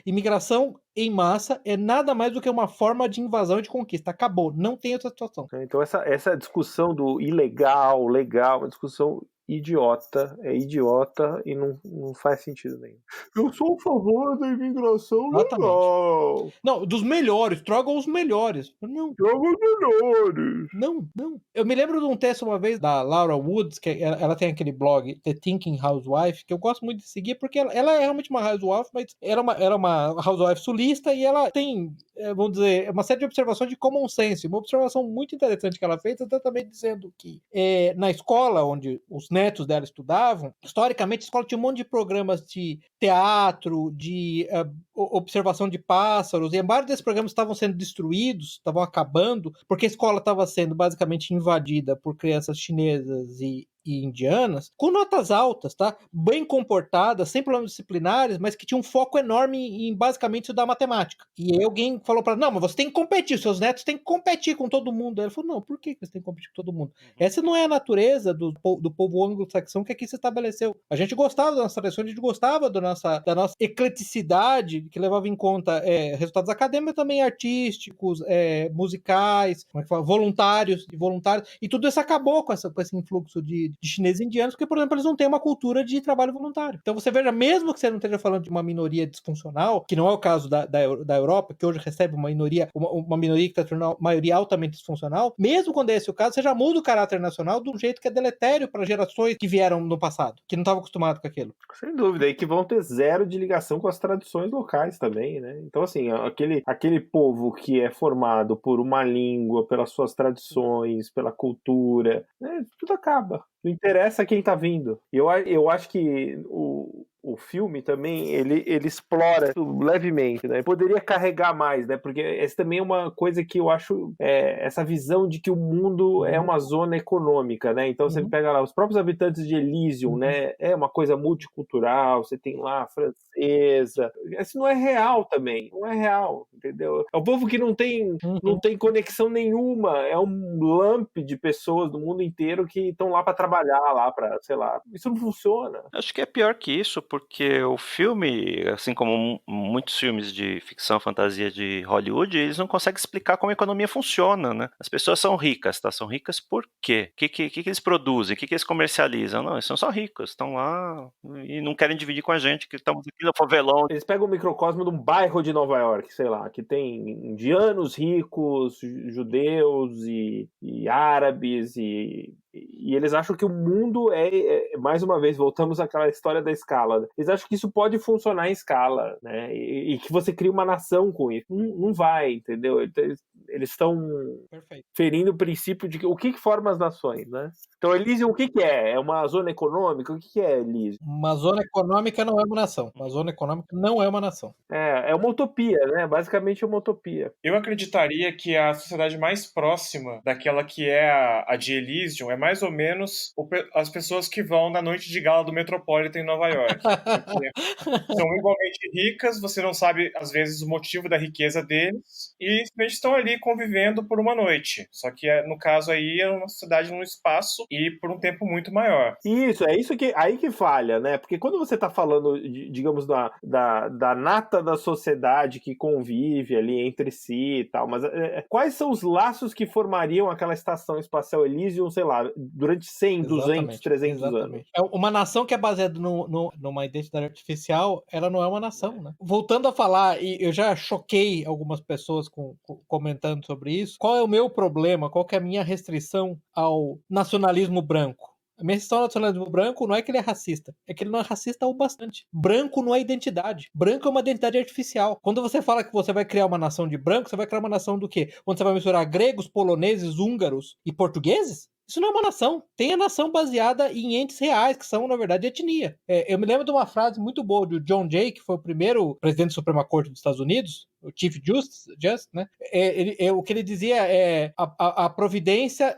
B: Imigração em massa é nada mais do que uma forma de invasão e de conquista. Acabou. Não tem outra situação.
C: Então essa discussão do ilegal, legal, uma discussão idiota, é idiota e não faz sentido nenhum. Eu sou a favor da imigração legal.
B: Não, dos melhores, trogam os melhores. Não.
C: Trogam os melhores.
B: Não. Eu me lembro de um texto uma vez da Laura Woods, que ela tem aquele blog, The Thinking Housewife, que eu gosto muito de seguir, porque ela é realmente uma housewife, mas era uma housewife sulista e ela tem, vamos dizer, uma série de observações de common sense. Uma observação muito interessante que ela fez, exatamente dizendo que na escola onde os netos dela estudavam, historicamente a escola tinha um monte de programas de teatro, de observação de pássaros, e vários desses programas estavam sendo destruídos, estavam acabando, porque a escola estava sendo basicamente invadida por crianças chinesas e indianas, com notas altas, tá? Bem comportadas, sem problemas disciplinares, mas que tinha um foco enorme em basicamente estudar matemática. E aí alguém falou para ela, não, mas você tem que competir, seus netos têm que competir com todo mundo. Aí ela falou, não, por que você tem que competir com todo mundo? Essa não é a natureza do povo anglo-saxão que aqui se estabeleceu. A gente gostava da nossa tradição, a gente gostava da nossa ecleticidade, que levava em conta resultados acadêmicos, também artísticos, musicais, como é que fala? Voluntários, e tudo isso acabou com esse influxo de chineses e indianos, porque, por exemplo, eles não têm uma cultura de trabalho voluntário. Então você veja, mesmo que você não esteja falando de uma minoria disfuncional, que não é o caso da Europa, que hoje recebe uma minoria que está tornando a maioria altamente disfuncional, mesmo quando é esse o caso, você já muda o caráter nacional de um jeito que é deletério para gerações que vieram no passado, que não estavam acostumadas com aquilo.
C: Sem dúvida, e que vão ter zero de ligação com as tradições locais também, né? Então, assim, aquele povo que é formado por uma língua, pelas suas tradições, pela cultura, né? Tudo acaba. Não interessa quem tá vindo. Eu acho que o filme também, ele explora levemente, né? Poderia carregar mais, né? Porque essa também é uma coisa que eu acho, essa visão de que o mundo é uma zona econômica, né? Então você pega lá, os próprios habitantes de Elysium, né? É uma coisa multicultural, você tem lá a francesa. Isso não é real também, não é real, entendeu? É um povo que não tem conexão nenhuma, é um lump de pessoas do mundo inteiro que estão lá para trabalhar, lá para, sei lá, isso não funciona.
A: Acho que é pior que isso, porque o filme, assim como muitos filmes de ficção, fantasia de Hollywood, eles não conseguem explicar como a economia funciona, né? As pessoas são ricas, tá? São ricas por quê? O que eles produzem? O que eles comercializam? Não, eles são só ricos, estão lá e não querem dividir com a gente, que estamos aqui no favelão.
C: Eles pegam o microcosmo de um bairro de Nova York, sei lá, que tem indianos ricos, judeus e árabes e eles acham que o mundo mais uma vez, voltamos àquela história da escala, né? Eles acham que isso pode funcionar em escala, né? E que você cria uma nação com isso. Não vai, entendeu? Eles estão ferindo o princípio de o que forma as nações, né? Então, Elysium, o que é? É uma zona econômica? O que é Elysium?
B: Uma zona econômica não é uma nação. Uma zona econômica não é uma nação.
C: É uma utopia, né? Basicamente é uma utopia.
D: Eu acreditaria que a sociedade mais próxima daquela que é a de Elysium é mais ou menos as pessoas que vão na noite de gala do Metropolitan em Nova York. São igualmente ricas, você não sabe, às vezes, o motivo da riqueza deles, e simplesmente estão ali convivendo por uma noite. Só que, no caso aí, é uma sociedade num espaço e por um tempo muito maior.
C: Isso, aí que falha, né? Porque quando você está falando, digamos, da nata da sociedade que convive ali entre si e tal, mas quais são os laços que formariam aquela estação espacial Elysium, sei lá, durante 100, 200, 300 anos?
B: É uma nação que é baseada numa identidade artificial, ela não é uma nação, né? Voltando a falar, e eu já choquei algumas pessoas comentando sobre isso, qual é o meu problema, qual que é a minha restrição ao nacionalismo branco? A minha restrição ao nacionalismo branco não é que ele é racista, é que ele não é racista o bastante. Branco não é identidade. Branco é uma identidade artificial. Quando você fala que você vai criar uma nação de branco, você vai criar uma nação do quê? Onde você vai misturar gregos, poloneses, húngaros e portugueses? Isso não é uma nação. Tem a nação baseada em entes reais, que são, na verdade, etnia. Eu me lembro de uma frase muito boa do John Jay, que foi o primeiro presidente da Suprema Corte dos Estados Unidos, o Chief Justice, né? O que ele dizia é a providência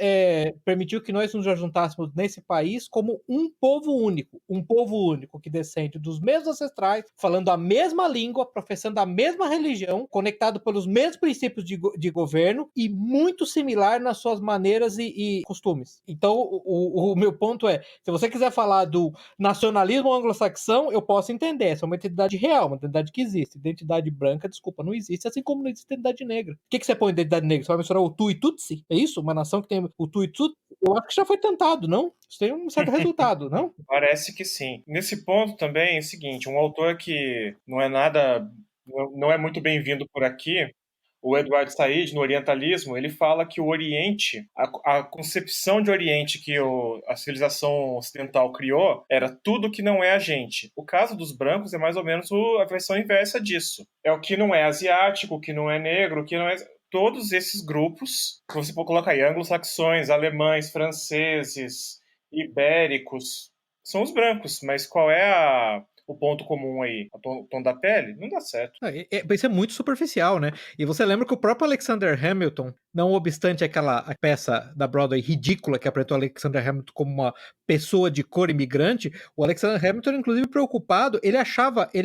B: permitiu que nós nos ajuntássemos nesse país como um povo único que descende dos mesmos ancestrais, falando a mesma língua, professando a mesma religião, conectado pelos mesmos princípios de governo e muito similar nas suas maneiras e costumes. Então, o meu ponto é, se você quiser falar do nacionalismo anglo-saxão, eu posso entender, essa é uma identidade real, uma identidade que existe. Identidade branca, desculpa, não existe, assim como não existe identidade negra. O que você põe em identidade negra? Você vai mencionar o Tu e Tutsi? É isso? Uma nação que tem o Tu e Tutsi? Eu acho que já foi tentado, não? Isso tem um certo resultado, não?
D: Parece que sim. Nesse ponto também é o seguinte, um autor que não é nada, não é muito bem-vindo por aqui, o Edward Said, no Orientalismo, ele fala que o Oriente, a concepção de Oriente que a civilização ocidental criou era tudo que não é a gente. O caso dos brancos é mais ou menos a versão inversa disso. É o que não é asiático, o que não é negro, o que não é... Todos esses grupos, você pode colocar aí, anglo-saxões, alemães, franceses, ibéricos, são os brancos, mas qual é o ponto comum aí? O tom da pele? Não dá certo.
B: Isso é muito superficial, né? E você lembra que o próprio Alexander Hamilton, não obstante aquela peça da Broadway ridícula que apresentou Alexander Hamilton como uma pessoa de cor imigrante, o Alexander Hamilton, inclusive preocupado, ele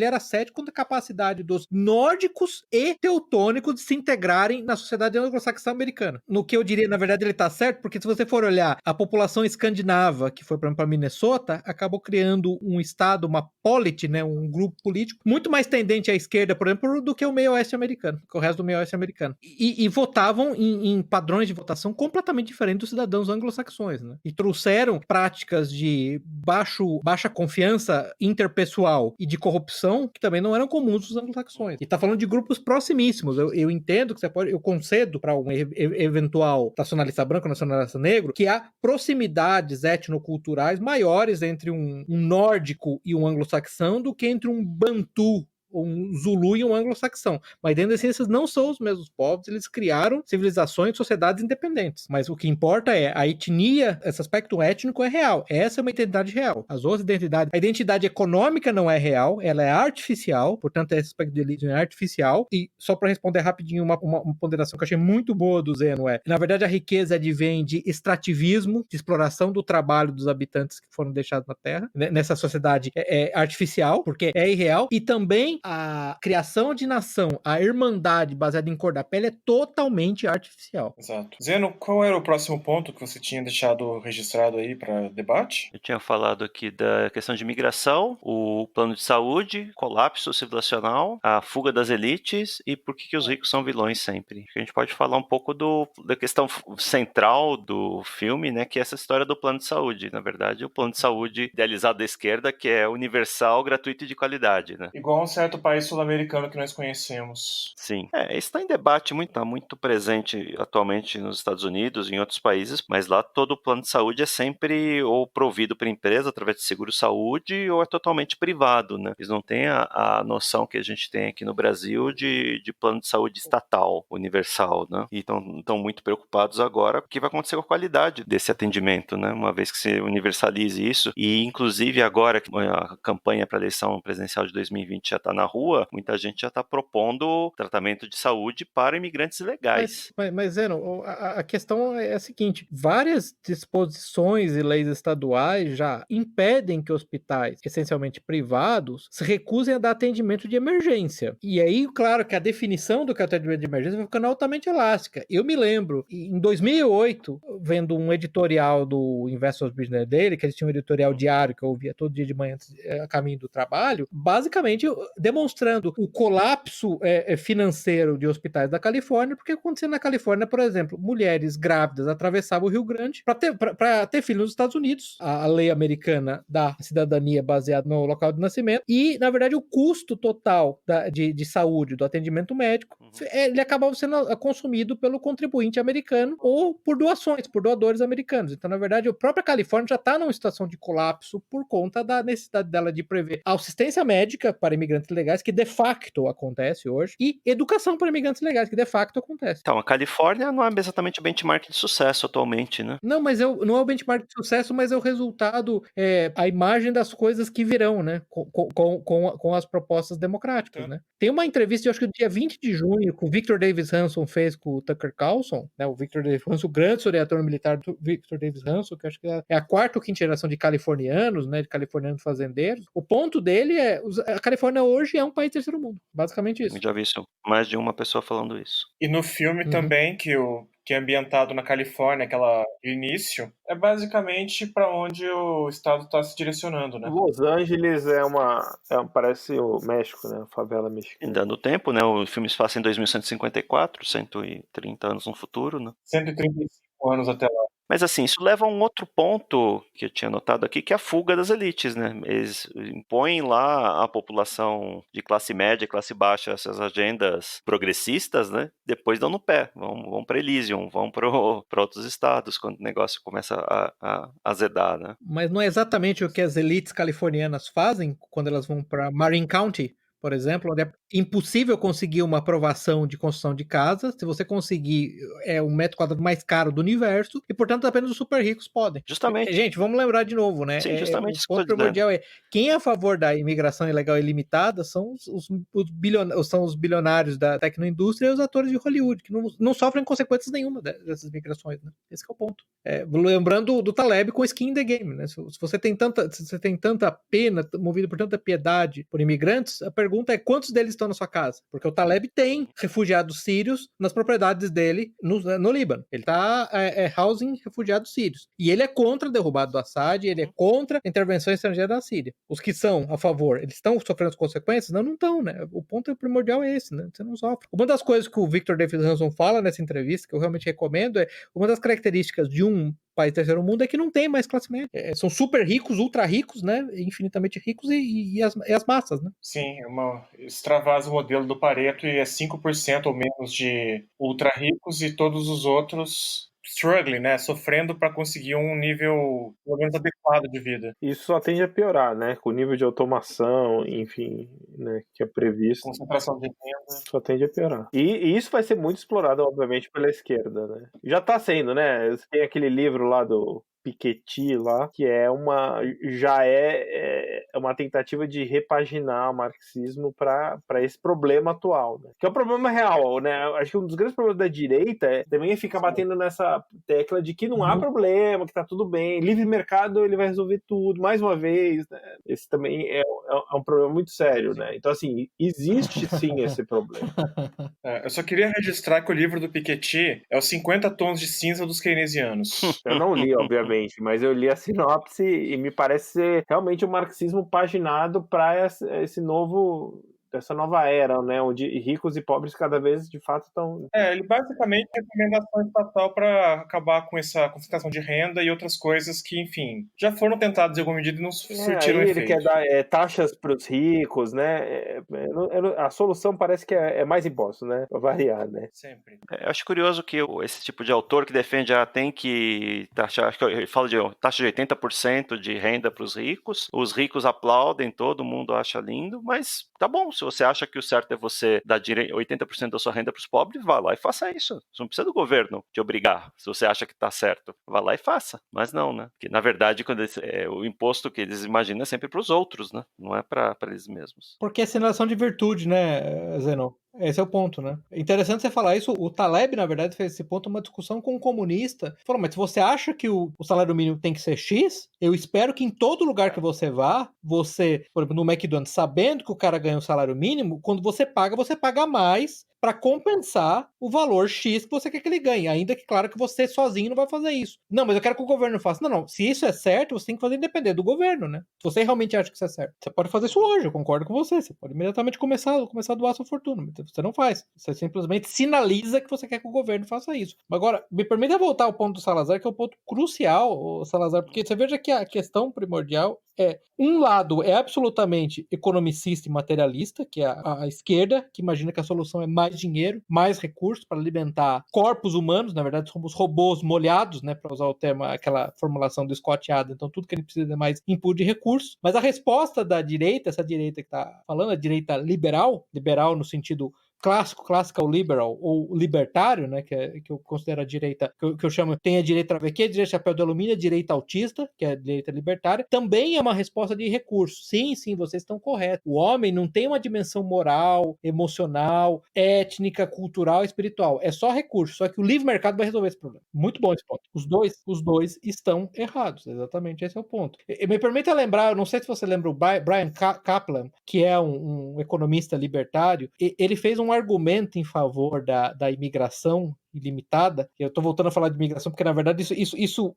B: era cético da capacidade dos nórdicos e teutônicos de se integrarem na sociedade anglo-saxã americana. No que eu diria, na verdade, ele tá certo, porque se você for olhar a população escandinava, que foi para Minnesota, acabou criando um estado, uma polity, né, um grupo político muito mais tendente à esquerda, por exemplo, do que o meio oeste americano, que o resto do meio oeste americano. E votavam em padrões de votação completamente diferentes dos cidadãos anglo-saxões, né? E trouxeram práticas de baixa confiança interpessoal e de corrupção que também não eram comuns dos anglo-saxões. E tá falando de grupos proximíssimos. Eu entendo que eu concedo para um eventual nacionalista branco, nacionalista negro, que há proximidades etnoculturais maiores entre um nórdico e um anglo-saxão do que entre um bantu, um Zulu e um anglo-saxão. Mas dentro das ciências não são os mesmos povos, eles criaram civilizações e sociedades independentes. Mas o que importa é a etnia, esse aspecto étnico é real. Essa é uma identidade real. As outras identidades, a identidade econômica não é real, ela é artificial, portanto esse aspecto de elite é artificial. E só para responder rapidinho uma ponderação que eu achei muito boa do Zeno na verdade a riqueza advém de extrativismo, de exploração do trabalho dos habitantes que foram deixados na Terra. Nessa sociedade é artificial, porque é irreal, e também a criação de nação, a irmandade baseada em cor da pele é totalmente artificial.
D: Exato. Zeno, qual era o próximo ponto que você tinha deixado registrado aí para debate?
A: Eu tinha falado aqui da questão de migração, o plano de saúde, colapso civilizacional, a fuga das elites e por que os ricos são vilões sempre. A gente pode falar um pouco da questão central do filme, né, que é essa história do plano de saúde. Na verdade, o plano de saúde idealizado da esquerda, que é universal, gratuito e de qualidade, né?
D: Igual um certo país sul-americano que nós conhecemos.
A: Sim. Isso está em debate, está muito presente atualmente nos Estados Unidos e em outros países, mas lá todo o plano de saúde é sempre ou provido por empresa através de seguro-saúde ou é totalmente privado, né? Eles não têm a noção que a gente tem aqui no Brasil de plano de saúde estatal, universal, né? E estão muito preocupados agora o que vai acontecer com a qualidade desse atendimento, né? Uma vez que se universalize isso e inclusive agora que a campanha para a eleição presidencial de 2020 já está na rua, muita gente já está propondo tratamento de saúde para imigrantes ilegais.
B: Mas Zeno, a questão é a seguinte, várias disposições e leis estaduais já impedem que hospitais, essencialmente privados, se recusem a dar atendimento de emergência. E aí, claro, que a definição do que é atendimento de emergência vai ficando altamente elástica. Eu me lembro, em 2008, vendo um editorial do Investors Business Daily, que eles tinham um editorial diário que eu ouvia todo dia de manhã a caminho do trabalho, basicamente demonstrando o colapso financeiro de hospitais da Califórnia, porque acontecia na Califórnia, por exemplo, mulheres grávidas atravessavam o Rio Grande para ter filhos nos Estados Unidos. A lei americana dá cidadania baseada no local de nascimento e, na verdade, o custo total de saúde, do atendimento médico, ele acabava sendo consumido pelo contribuinte americano ou por doações, por doadores americanos. Então, na verdade, a própria Califórnia já está numa situação de colapso por conta da necessidade dela de prever a assistência médica para imigrantes legais, que de facto acontece hoje, e educação para imigrantes legais, que de facto acontece.
A: Então, a Califórnia não é exatamente o benchmark de sucesso atualmente, né?
B: Não, mas não é o benchmark de sucesso, mas é o resultado, a imagem das coisas que virão, né? Com as propostas democráticas, né? Tem uma entrevista, eu acho que no dia 20 de junho, que o Victor Davis Hanson fez com o Tucker Carlson, né? O Victor Davis Hanson, o grande historiador militar do Victor Davis Hanson, que eu acho que é a quarta ou quinta geração de californianos, né? De californianos fazendeiros. O ponto dele a Califórnia hoje é um país terceiro mundo. Basicamente isso.
A: Eu já vi isso, mais de uma pessoa falando isso.
D: E no filme também, que é ambientado na Califórnia, aquele início, é basicamente para onde o estado está se direcionando, né?
C: Los Angeles parece o México, né? A favela mexicana.
A: Dando tempo, né? O filme se passa em 2154, 130 anos no futuro, né?
D: 135 anos até lá.
A: Mas assim, isso leva a um outro ponto que eu tinha notado aqui, que é a fuga das elites, né? Eles impõem lá à população de classe média, classe baixa, essas agendas progressistas, né? Depois dão no pé, vão para Elysium, vão para outros estados, quando o negócio começa a azedar, né?
B: Mas não é exatamente o que as elites californianas fazem quando elas vão para Marin County, por exemplo, onde é impossível conseguir uma aprovação de construção de casa. Se você conseguir, é o metro quadrado mais caro do universo, e portanto apenas os super ricos podem.
A: Justamente.
B: Gente, vamos lembrar de novo, né?
A: Sim, justamente isso
B: o ponto
A: que eu tô
B: primordial quem é a favor da imigração ilegal ilimitada são os bilionários da tecnoindústria e os atores de Hollywood, que não sofrem consequências nenhuma dessas migrações, né? Esse que é o ponto. Lembrando do Taleb com Skin in the Game, né? Se você tem tanta pena, movido por tanta piedade por imigrantes, a pergunta é quantos deles estão na sua casa? Porque o Taleb tem refugiados sírios nas propriedades dele no Líbano. Ele está housing refugiados sírios. E ele é contra a derrubada do Assad, ele é contra a intervenção estrangeira na Síria. Os que são a favor, eles estão sofrendo as consequências? Não estão, né? O ponto primordial é esse, né? Você não sofre. Uma das coisas que o Victor Davis Hanson fala nessa entrevista, que eu realmente recomendo, uma das características de um país terceiro mundo é que não tem mais classe média. São super ricos, ultra ricos, né? Infinitamente ricos e as massas, né?
D: Sim, extravasa o modelo do Pareto e é 5% ou menos de ultra ricos e todos os outros struggling, né? Sofrendo para conseguir um nível pelo menos adequado de vida.
C: Isso só tende a piorar, né? Com o nível de automação, enfim, né, que é previsto.
D: Concentração de renda.
C: Só tende a piorar. E isso vai ser muito explorado, obviamente, pela esquerda, né? Já tá sendo, né? Tem aquele livro lá do Piketty lá, que já é uma tentativa de repaginar o marxismo para esse problema atual, né? Que é um problema real, né? Acho que um dos grandes problemas da direita também é ficar batendo nessa tecla de que não há problema, que tá tudo bem, livre mercado ele vai resolver tudo, mais uma vez, né? Esse também é um problema muito sério, né? Então, assim, existe sim esse problema.
D: Eu só queria registrar que o livro do Piketty é os 50 tons de cinza dos keynesianos.
C: Eu não li, obviamente, mas eu li a sinopse e me parece ser realmente um marxismo paginado para essa nova era, né, onde ricos e pobres cada vez de fato estão...
D: Ele basicamente é recomendação estatal para acabar com essa concentração de renda e outras coisas que, enfim, já foram tentadas em alguma medida e não surtiram
C: aí
D: efeito.
C: Ele quer dar taxas para os ricos, né? A solução parece que é mais impostos, né? Para variar, né?
D: Sempre.
A: Eu acho curioso que esse tipo de autor que defende tem que taxar, acho que ele fala de taxa de 80% de renda para os ricos aplaudem, todo mundo acha lindo, mas tá bom, se você acha que o certo é você dar 80% da sua renda para os pobres, vá lá e faça isso. Você não precisa do governo te obrigar, se você acha que tá certo. Vá lá e faça. Mas não, né? Porque, na verdade, o imposto que eles imaginam é sempre para os outros, né? Não é para eles mesmos.
B: Porque é sinalização de virtude, né, Zenon? Esse é o ponto, né? Interessante você falar isso. O Taleb, na verdade, fez esse ponto uma discussão com um comunista. Falou, mas se você acha que o salário mínimo tem que ser X, eu espero que em todo lugar que você vá, você, por exemplo, no McDonald's, sabendo que o cara ganha o salário mínimo, quando você paga mais para compensar o valor X que você quer que ele ganhe. Ainda que, claro, que você sozinho não vai fazer isso. Não, mas eu quero que o governo faça. Não. Se isso é certo, você tem que fazer independente do governo, né? Se você realmente acha que isso é certo. Você pode fazer isso hoje, eu concordo com você. Você pode imediatamente começar a doar sua fortuna. Você não faz. Você simplesmente sinaliza que você quer que o governo faça isso. Agora, me permita voltar ao ponto do Salazar, que é um ponto crucial, Salazar, porque você veja que a questão primordial Um lado é absolutamente economicista e materialista, que é a esquerda, que imagina que a solução é mais dinheiro, mais recursos para alimentar corpos humanos, na verdade somos robôs molhados, né, para usar o termo, aquela formulação do Scott Adams, então tudo que a gente precisa é mais input de recursos, mas a resposta da direita, essa direita que está falando, a direita liberal no sentido classical liberal ou libertário, né, que eu considero a direita, que eu chamo, tem a direita travequê, a direita chapéu de alumínio, a direita autista, que é a direita libertária, também é uma resposta de recursos. Sim, vocês estão corretos. O homem não tem uma dimensão moral, emocional, étnica, cultural, espiritual. É só recurso, só que o livre mercado vai resolver esse problema. Muito bom esse ponto. Os dois estão errados, exatamente esse é o ponto. Me permita lembrar, eu não sei se você lembra o Brian Kaplan, que é um economista libertário, ele fez um argumento em favor da imigração ilimitada. Eu estou voltando a falar de imigração porque na verdade isso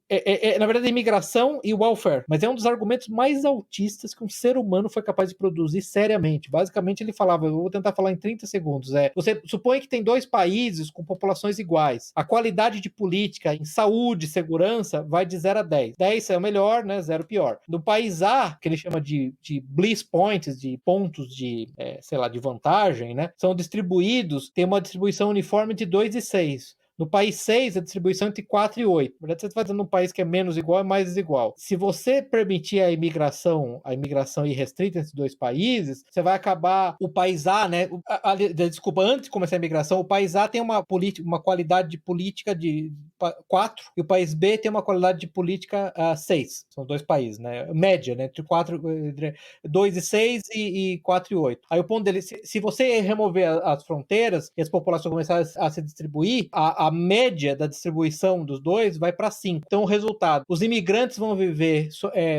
B: na verdade é imigração e welfare, mas é um dos argumentos mais autistas que um ser humano foi capaz de produzir seriamente. Basicamente ele falava, eu vou tentar falar em 30 segundos, você supõe que tem 2 países com populações iguais, a qualidade de política em saúde, segurança vai de 0 a 10. 10 é o melhor, né? 0 pior. No país A, que ele chama de bliss points, de pontos de, sei lá, de vantagem, né? São distribuídos, tem uma distribuição uniforme de 2 e 6. No país 6, a distribuição é entre 4 e 8. Na verdade, você está fazendo um país que é menos igual e mais desigual. Se você permitir a imigração irrestrita entre 2 países, você vai acabar o país A, né? Desculpa, antes de começar a imigração, o país A tem uma qualidade de política de 4 e o país B tem uma qualidade de política 6. São 2 países, né? Média, né? Entre 2 e 6 e 4 e 8. Aí o ponto dele, se você remover as fronteiras e as populações começarem a se distribuir, a média da distribuição dos dois vai para 5. Então, o resultado, os imigrantes vão viver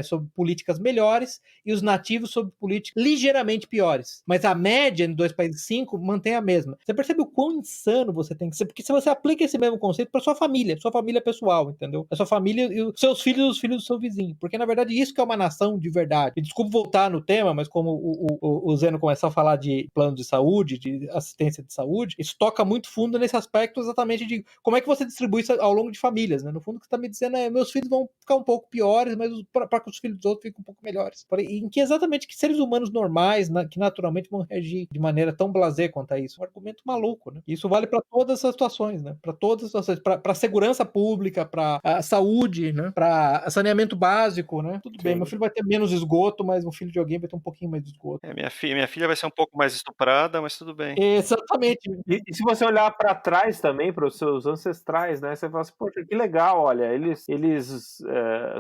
B: sob políticas melhores e os nativos sob políticas ligeiramente piores. Mas a média em 2 países 5 mantém a mesma. Você percebe o quão insano você tem que ser? Porque se você aplica esse mesmo conceito para sua família pessoal, entendeu? A sua família e os seus filhos e os filhos do seu vizinho. Porque, na verdade, isso que é uma nação de verdade. E desculpa voltar no tema, mas como o Zeno começou a falar de plano de saúde, de assistência de saúde, isso toca muito fundo nesse aspecto exatamente de como é que você distribui isso ao longo de famílias, né? No fundo, o que você está me dizendo meus filhos vão ficar um pouco piores, mas para que os filhos dos outros fiquem um pouco melhores. Em que exatamente que seres humanos normais, que naturalmente vão reagir de maneira tão blasé quanto a isso. Um argumento maluco, né? Isso vale para todas as situações, né? Para todas as situações, para segurança pública, para saúde, né? Para saneamento básico, né? Tudo bem, meu filho vai ter menos esgoto, mas o filho de alguém vai ter um pouquinho mais de esgoto.
A: Minha filha vai ser um pouco mais estuprada, mas tudo bem.
B: Exatamente.
C: E se você olhar para trás também, para os seus ancestrais, né? Você fala assim, poxa, que legal, olha, eles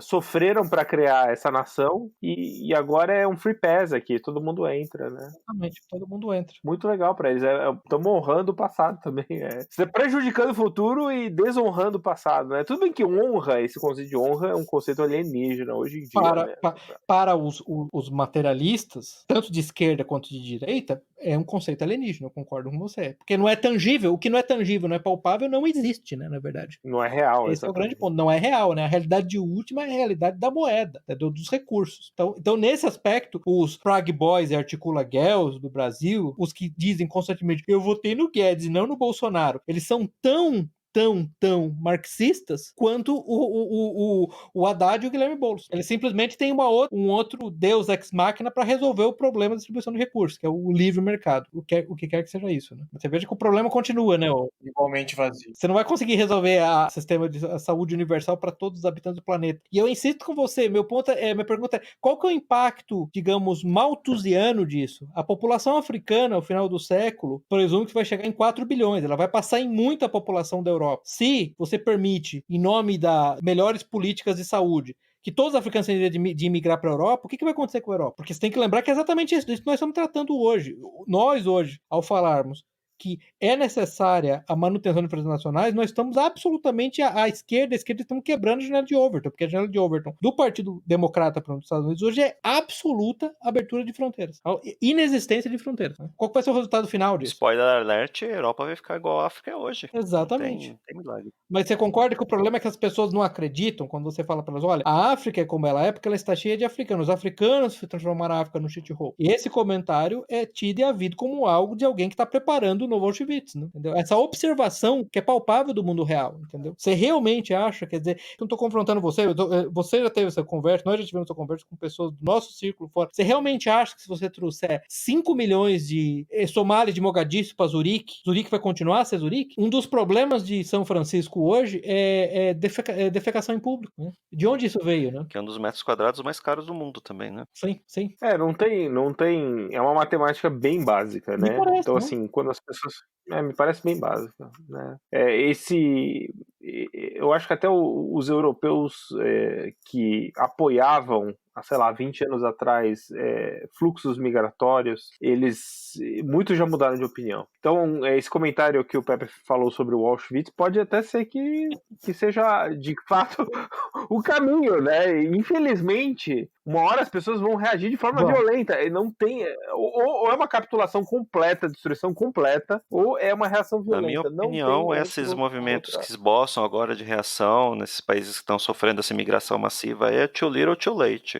C: sofreram para criar essa nação e agora é um free pass aqui, todo mundo entra, né?
B: Exatamente, todo mundo entra.
C: Muito legal para eles, estamos honrando o passado também, Você está prejudicando o futuro e desonrando o passado, né? Tudo bem que honra, esse conceito de honra é um conceito alienígena hoje em dia,
B: para os materialistas, tanto de esquerda quanto de direita, é um conceito alienígena, eu concordo com você. Porque não é tangível, o que não é tangível, não é palpável, não existe, né, na verdade.
C: Não é real.
B: Esse é o grande ponto, não é real, né? A realidade última é a realidade da moeda, né, dos recursos. Então, nesse aspecto, os Prague Boys e Articula Girls do Brasil, os que dizem constantemente, eu votei no Guedes e não no Bolsonaro, eles são tão marxistas quanto o Haddad e o Guilherme Boulos. Eles simplesmente têm um outro deus ex machina para resolver o problema da distribuição de recursos, que é o livre mercado, o que quer que seja isso, né? Você veja que o problema continua, né?
D: Igualmente vazio.
B: Você não vai conseguir resolver o sistema de saúde universal para todos os habitantes do planeta. E eu insisto com você, minha pergunta é, qual que é o impacto, digamos, malthusiano disso? A população africana, ao final do século, presumo que vai chegar em 4 bilhões, ela vai passar em muita população da Europa. Se você permite, em nome das melhores políticas de saúde, que todos os africanos têm de imigrar para a Europa, o que vai acontecer com a Europa? Porque você tem que lembrar que é exatamente isso que nós estamos tratando hoje. Nós, hoje, ao falarmos que é necessária a manutenção de fronteiras nacionais, nós estamos absolutamente à esquerda, estamos quebrando a janela de Overton, porque a janela de Overton do Partido Democrata para os Estados Unidos hoje é absoluta abertura de fronteiras, inexistência de fronteiras. Né? Qual vai ser o resultado final disso?
A: Spoiler alert, a Europa vai ficar igual a África hoje.
B: Exatamente.
A: Não tem milagre.
B: Mas você concorda que o problema é que as pessoas não acreditam quando você fala para elas, olha, a África é como ela é porque ela está cheia de africanos. Os africanos se transformaram a África no shithole. E esse comentário é tido e havido como algo de alguém que está preparando construindo o novo Auschwitz, né? Entendeu? Essa observação que é palpável do mundo real, entendeu? Você realmente acha, quer dizer, eu não tô confrontando você, você já teve essa conversa, nós já tivemos essa conversa com pessoas do nosso círculo fora. Você realmente acha que se você trouxer 5 milhões de somalis de Mogadiscio para Zurique vai continuar a ser Zurique? Um dos problemas de São Francisco hoje é defecação em público, né? De onde isso veio, né?
A: Que é um dos metros quadrados mais caros do mundo também, né?
B: Sim, sim.
C: Não tem. É uma matemática bem básica,
B: Me
C: né?
B: parece,
C: Então,
B: não?
C: assim, quando as pessoas. Me parece bem básica, né? Eu acho que até os europeus que apoiavam, sei lá, 20 anos atrás, fluxos migratórios, muitos já mudaram de opinião. Então, esse comentário que o Pepe falou sobre o Auschwitz pode até ser que seja, de fato, o caminho, né? Infelizmente, uma hora as pessoas vão reagir de forma violenta. E não tem. Ou é uma capitulação completa, destruição completa, ou é uma reação violenta.
A: Na minha opinião, esses movimentos que esboçam agora de reação nesses países que estão sofrendo essa imigração massiva é too little, too late.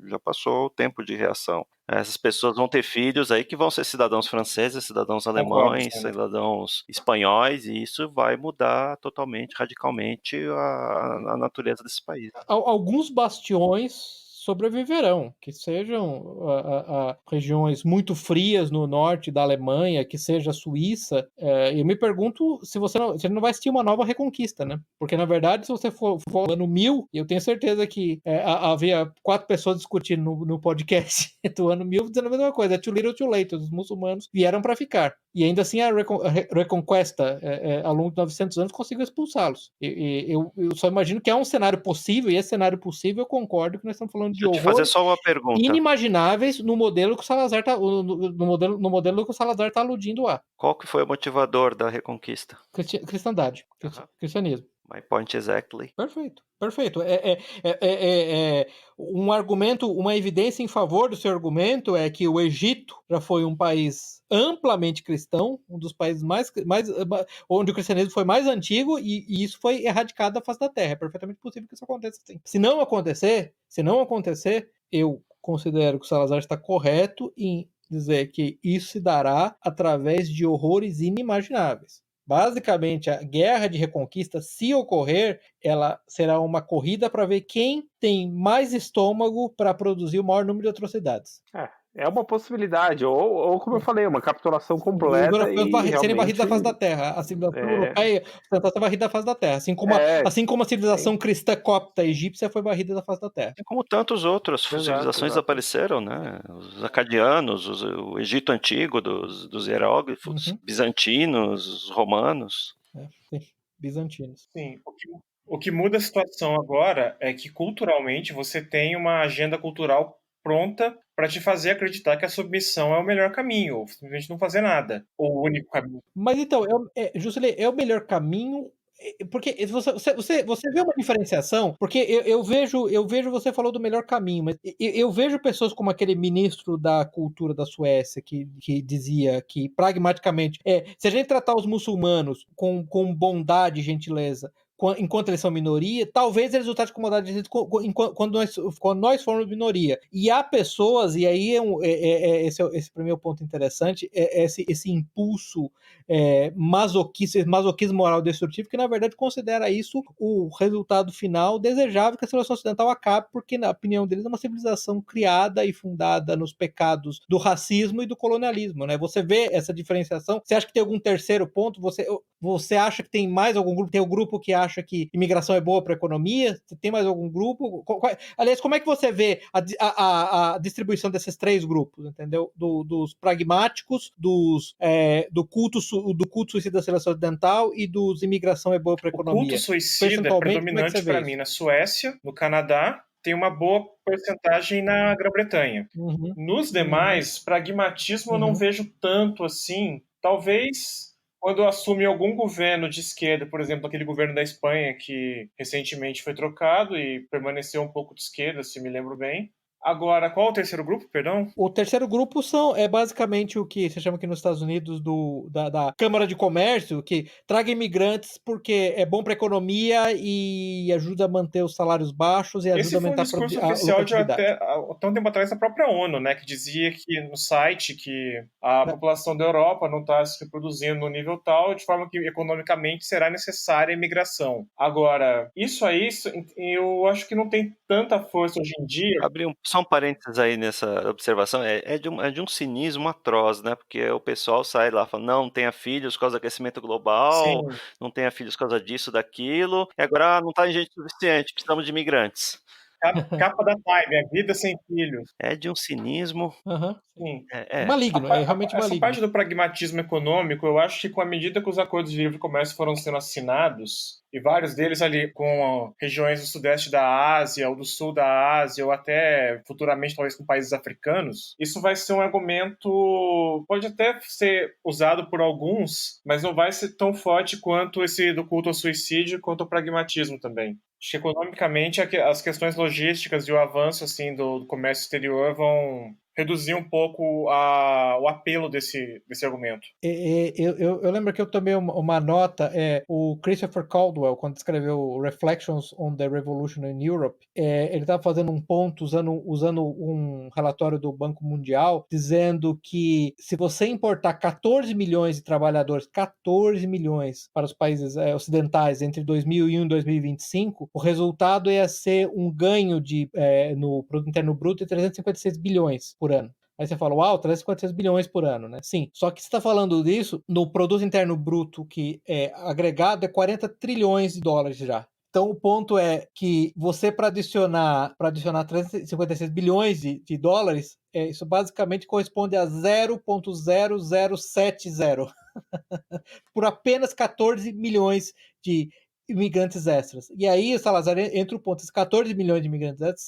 A: Já passou o tempo de reação. Essas pessoas vão ter filhos aí que vão ser cidadãos franceses, cidadãos alemães, cidadãos espanhóis, e isso vai mudar totalmente, radicalmente a natureza desse país.
B: Alguns bastiões sobreviverão, que sejam regiões muito frias no norte da Alemanha, que seja a Suíça. Eu me pergunto se você não vai assistir uma nova reconquista, né? Porque, na verdade, se você for no ano 1000, eu tenho certeza que havia 4 pessoas discutindo no podcast do ano 1000 dizendo a mesma coisa, too little, too late, os muçulmanos vieram para ficar. E ainda assim a Reconquista, ao longo de 900 anos, conseguiu expulsá-los. Eu só imagino que é um cenário possível, e esse cenário possível eu concordo que nós estamos falando de horrores
A: fazer só uma pergunta.
B: inimagináveis no modelo que o Salazar no modelo que o Salazar está aludindo a.
A: Qual que foi o motivador da Reconquista?
B: Cristandade, cristianismo.
A: My point exactly.
B: Perfeito. Um argumento, uma evidência em favor do seu argumento é que o Egito já foi um país amplamente cristão, um dos países mais onde o cristianismo foi mais antigo e isso foi erradicado da face da terra. É perfeitamente possível que isso aconteça assim. Se não acontecer, eu considero que o Salazar está correto em dizer que isso se dará através de horrores inimagináveis. Basicamente, a guerra de reconquista, se ocorrer, ela será uma corrida para ver quem tem mais estômago para produzir o maior número de atrocidades.
C: É uma possibilidade, ou como eu falei, uma capitulação completa.
B: Os europeus serem barridos da face da terra. A civilização europeia tentou ser barrida da face da terra. Assim como a civilização cristã copta egípcia foi barrida da face da terra.
A: E como tantos outros civilizações apareceram, né? Os acadianos, o Egito Antigo, dos hieróglifos, bizantinos, os romanos.
B: Sim, bizantinos.
D: Sim, o que muda a situação agora é que culturalmente você tem uma agenda cultural pronta para te fazer acreditar que a submissão é o melhor caminho, ou simplesmente não fazer nada, ou o único caminho.
B: Mas então, Juscelê, é o melhor caminho, porque você vê uma diferenciação, porque eu vejo você falou do melhor caminho, mas eu vejo pessoas como aquele ministro da cultura da Suécia que dizia que pragmaticamente, se a gente tratar os muçulmanos com bondade e gentileza, enquanto eles são minoria, talvez eles resultados de comodidade quando nós formos minoria. E há pessoas, e aí esse para mim é o ponto interessante, esse impulso masoquismo moral destrutivo, que na verdade considera isso o resultado final desejável que a civilização ocidental acabe, porque na opinião deles é uma civilização criada e fundada nos pecados do racismo e do colonialismo, né? Você vê essa diferenciação? Você acha que tem algum terceiro ponto? Você acha que tem mais algum grupo? Tem o grupo que acha que imigração é boa para a economia? Tem mais algum grupo? Aliás, como é que você vê a distribuição desses 3 grupos, entendeu? Dos pragmáticos, do culto suicida da civilização ocidental e dos imigração é boa para a economia?
D: O culto suicida é predominante para mim na Suécia, no Canadá, tem uma boa porcentagem na Grã-Bretanha. Nos demais, pragmatismo eu não vejo tanto assim. Talvez quando assume algum governo de esquerda, por exemplo, aquele governo da Espanha que recentemente foi trocado e permaneceu um pouco de esquerda, se me lembro bem, Agora, qual o terceiro grupo, perdão?
B: O terceiro grupo é basicamente o que se chama aqui nos Estados Unidos da Câmara de Comércio, que traga imigrantes porque é bom para a economia e ajuda a manter os salários baixos e ajuda
D: Esse
B: a
D: foi um
B: aumentar
D: discurso
B: a
D: oficial de
B: lucratividade.
D: até um tempo atrás da própria ONU, né, que dizia que no site que a população da Europa não está se reproduzindo no nível tal, de forma que economicamente será necessária a imigração. Agora, isso aí, eu acho que não tem tanta força hoje em dia.
A: Abrir só um parênteses aí nessa observação, é de um cinismo atroz, né? Porque o pessoal sai lá falando, não tenha filhos por causa do aquecimento global,
D: Sim.
A: não tenha filhos por causa disso, daquilo, e agora não tá em gente suficiente, precisamos de imigrantes.
D: Capa da Time, a vida sem filhos.
A: É de um cinismo.
D: Sim.
B: Maligno, é realmente
D: essa
B: maligno.
D: parte do pragmatismo econômico, eu acho que com a medida que os acordos de livre comércio foram sendo assinados, e vários deles ali com regiões do sudeste da Ásia, ou do sul da Ásia, ou até futuramente talvez com países africanos, isso vai ser um argumento, pode até ser usado por alguns, mas não vai ser tão forte quanto esse do culto ao suicídio, quanto o pragmatismo também. Acho que economicamente as questões logísticas e o avanço assim, do comércio exterior vão reduzir um pouco o apelo desse argumento.
B: Eu lembro que eu tomei uma nota, o Christopher Caldwell, quando escreveu Reflections on the Revolution in Europe, ele estava fazendo um ponto usando um relatório do Banco Mundial, dizendo que se você importar 14 milhões de trabalhadores, 14 milhões para os países ocidentais entre 2001 e 2025, o resultado ia ser um ganho no Produto Interno Bruto de 356 bilhões por ano. Aí você fala, uau, 356 bilhões por ano, né? Sim, só que você está falando disso no Produto Interno Bruto, que é agregado, é 40 trilhões de dólares já. Então, o ponto é que você, para adicionar 356 bilhões de dólares, isso basicamente corresponde a 0,0070 por apenas 14 milhões de imigrantes extras. E aí, Salazar, entra o ponto, esses 14 milhões de imigrantes extras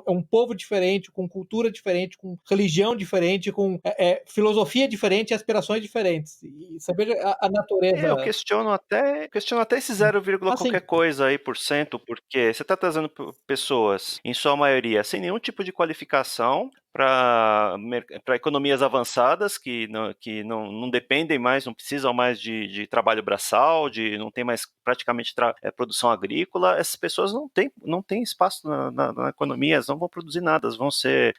B: é um povo diferente, com cultura diferente, com religião diferente, com filosofia diferente e aspirações diferentes. E saber a natureza...
A: Eu questiono até esse 0, qualquer coisa aí por cento, porque você está trazendo pessoas, em sua maioria, sem nenhum tipo de qualificação, para economias avançadas que não dependem mais, não precisam mais de trabalho braçal, não tem mais praticamente produção agrícola. Essas pessoas não têm espaço na economia, elas não vão produzir nada,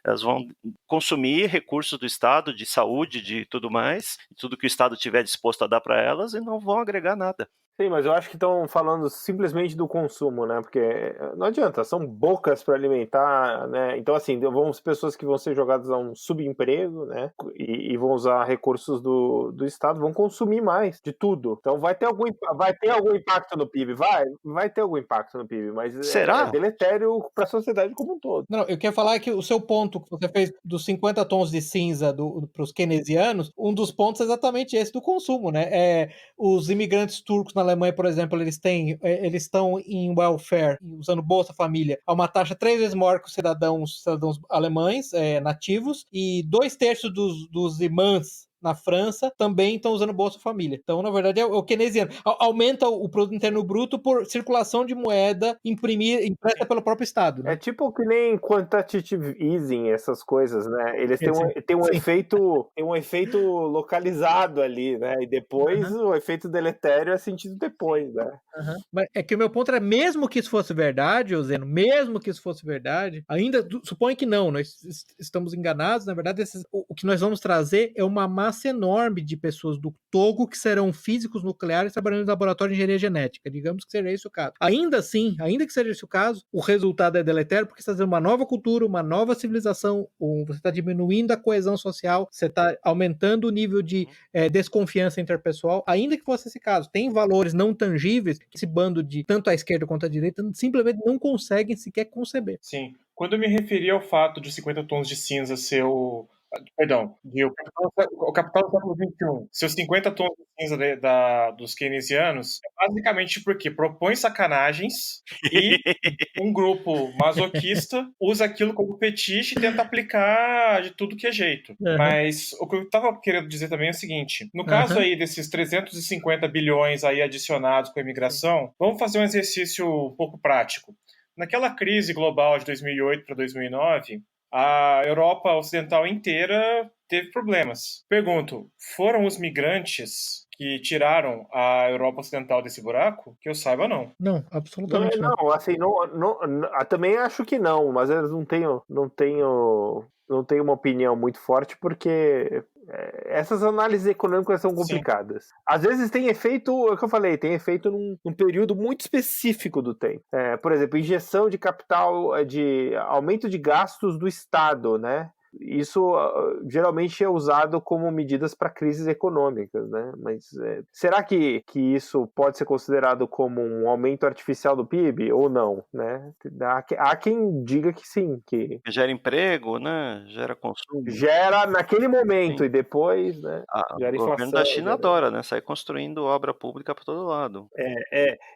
A: elas vão consumir recursos do Estado, de saúde, de tudo mais, tudo que o Estado tiver disposto a dar para elas, e não vão agregar nada.
C: Sim, mas eu acho que estão falando simplesmente do consumo, né? Porque não adianta, são bocas para alimentar, né? Então, assim, vão ser pessoas que vão ser jogadas a um subemprego, né? E vão usar recursos do Estado, vão consumir mais de tudo. Então, vai ter algum impacto no PIB, vai ter algum impacto no PIB, mas
A: Será?
C: É deletério para a sociedade como um todo.
B: Não, eu quero falar que o seu ponto que você fez dos 50 tons de cinza para os keynesianos, um dos pontos é exatamente esse do consumo, né? Os imigrantes turcos na Alemanha, por exemplo, eles estão em welfare, usando Bolsa Família, a uma taxa 3 vezes maior que os cidadãos alemães nativos, e 2/3 dos imãs na França também estão usando Bolsa Família. Então, na verdade, é o keynesiano. Aumenta o produto interno bruto por circulação de moeda impressa pelo próprio Estado. Né?
C: É tipo que nem quantitative easing, essas coisas, né? Eles têm um efeito localizado ali, né? E depois o efeito deletério é sentido depois, né?
B: Mas é que o meu ponto era, mesmo que isso fosse verdade, Zeno, mesmo que isso fosse verdade, ainda supõe que não, nós estamos enganados, na verdade, o que nós vamos trazer é uma massa enorme de pessoas do Togo que serão físicos nucleares trabalhando em laboratório de engenharia genética, digamos que seja esse o caso. Ainda assim, ainda que seja esse o caso, o resultado é deletério porque você está trazendo uma nova cultura, uma nova civilização, você está diminuindo a coesão social, você está aumentando o nível de desconfiança interpessoal, ainda que fosse esse caso. Tem valores não tangíveis que esse bando de tanto a esquerda quanto a direita simplesmente não conseguem sequer conceber.
D: Sim. Quando eu me referi ao fato de 50 tons de cinza ser o capital do século XXI, seus 50 tons de cinza dos keynesianos, é basicamente porque propõe sacanagens e um grupo masoquista usa aquilo como fetiche e tenta aplicar de tudo que é jeito. Mas o que eu estava querendo dizer também é o seguinte, no caso aí desses 350 bilhões aí adicionados com a imigração, vamos fazer um exercício um pouco prático. Naquela crise global de 2008 para 2009, a Europa Ocidental inteira teve problemas. Pergunto, foram os migrantes que tiraram a Europa Ocidental desse buraco? Que eu saiba, não.
B: Não, absolutamente não.
C: Não, assim, também acho que não, mas eu não tenho uma opinião muito forte porque essas análises econômicas são complicadas. Sim. Às vezes tem efeito, é o que eu falei, tem efeito num período muito específico do tempo. Por exemplo, injeção de capital, de aumento de gastos do Estado, né? Isso geralmente é usado como medidas para crises econômicas, né? Mas será que isso pode ser considerado como um aumento artificial do PIB ou não, né? Há quem diga que sim, que
A: gera emprego, né? Gera consumo.
C: Gera naquele momento, sim. E depois, né?
A: Gera o governo da China adora, né? Sai construindo obra pública para todo lado.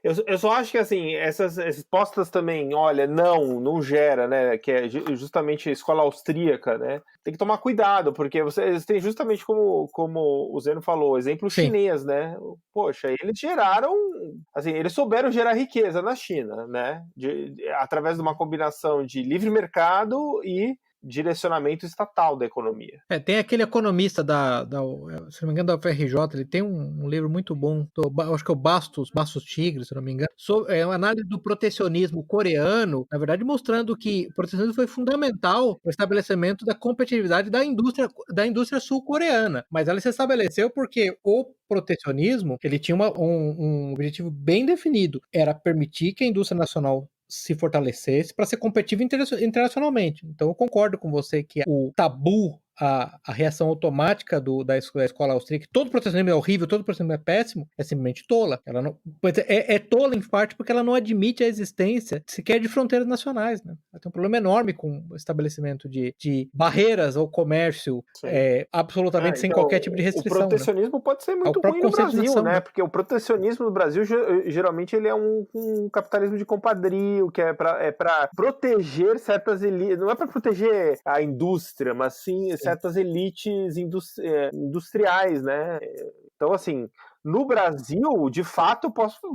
C: Eu só acho que assim, essas postas também, olha, não gera, né? Que é justamente a escola austríaca, né? Tem que tomar cuidado, porque vocês têm justamente como o Zeno falou, exemplo Sim. chinês, né? Poxa, eles geraram, assim, eles souberam gerar riqueza na China, né? Através de uma combinação de livre mercado e direcionamento estatal da economia.
B: Tem aquele economista se não me engano, da UFRJ, ele tem um livro muito bom, acho que é o Bastos Tigre, se não me engano, é uma análise do protecionismo coreano, na verdade mostrando que o protecionismo foi fundamental para o estabelecimento da competitividade da indústria sul-coreana, mas ela se estabeleceu porque o protecionismo, ele tinha um objetivo bem definido, era permitir que a indústria nacional se fortalecesse para ser competitivo internacionalmente. Então eu concordo com você que o tabu, a reação automática da escola austríaca, todo protecionismo é horrível, todo protecionismo é péssimo, é simplesmente tola. Ela não, é tola em parte porque ela não admite a existência sequer de fronteiras nacionais, né? Ela tem um problema enorme com o estabelecimento de barreiras ao comércio absolutamente sem qualquer tipo de restrição.
C: O protecionismo, né? Pode ser muito ruim no Brasil, né? Porque o protecionismo no Brasil geralmente ele é um capitalismo de compadrio, que é para proteger certas elites, não é para proteger a indústria, mas sim certas elites industriais, né? Então, assim, no Brasil, de fato,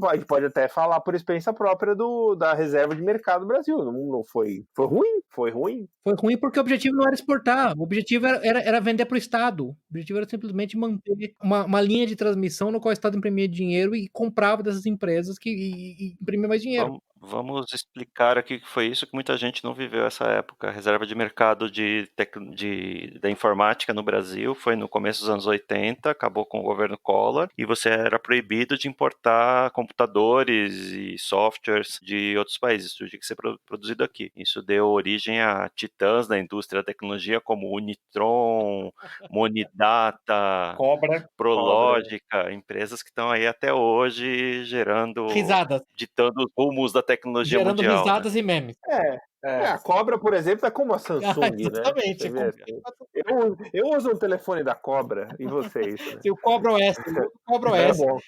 C: a gente pode até falar por experiência própria da reserva de mercado do Brasil. Não foi ruim? Foi ruim.
B: Foi ruim porque o objetivo não era exportar, o objetivo era vender para o Estado. O objetivo era simplesmente manter uma linha de transmissão no qual o Estado imprimia dinheiro e comprava dessas empresas que imprimiam mais dinheiro.
A: Vamos explicar aqui que foi isso que muita gente não viveu essa época. A reserva de mercado da informática no Brasil foi no começo dos anos 80, acabou com o governo Collor, e você era proibido de importar computadores e softwares de outros países, tudo tinha que ser produzido aqui. Isso deu origem a titãs da indústria da tecnologia como Unitron, Monidata,
D: Cobra,
A: Prológica, empresas que estão aí até hoje gerando...
B: risadas.
A: Ditando os rumos da tecnologia
B: gerando
A: mundial. Gerando
B: risadas, né? E memes.
C: A Cobra, por exemplo, é como a Samsung,
B: exatamente,
C: né? Eu uso um telefone da Cobra e vocês. Né?
B: E o Cobra OS.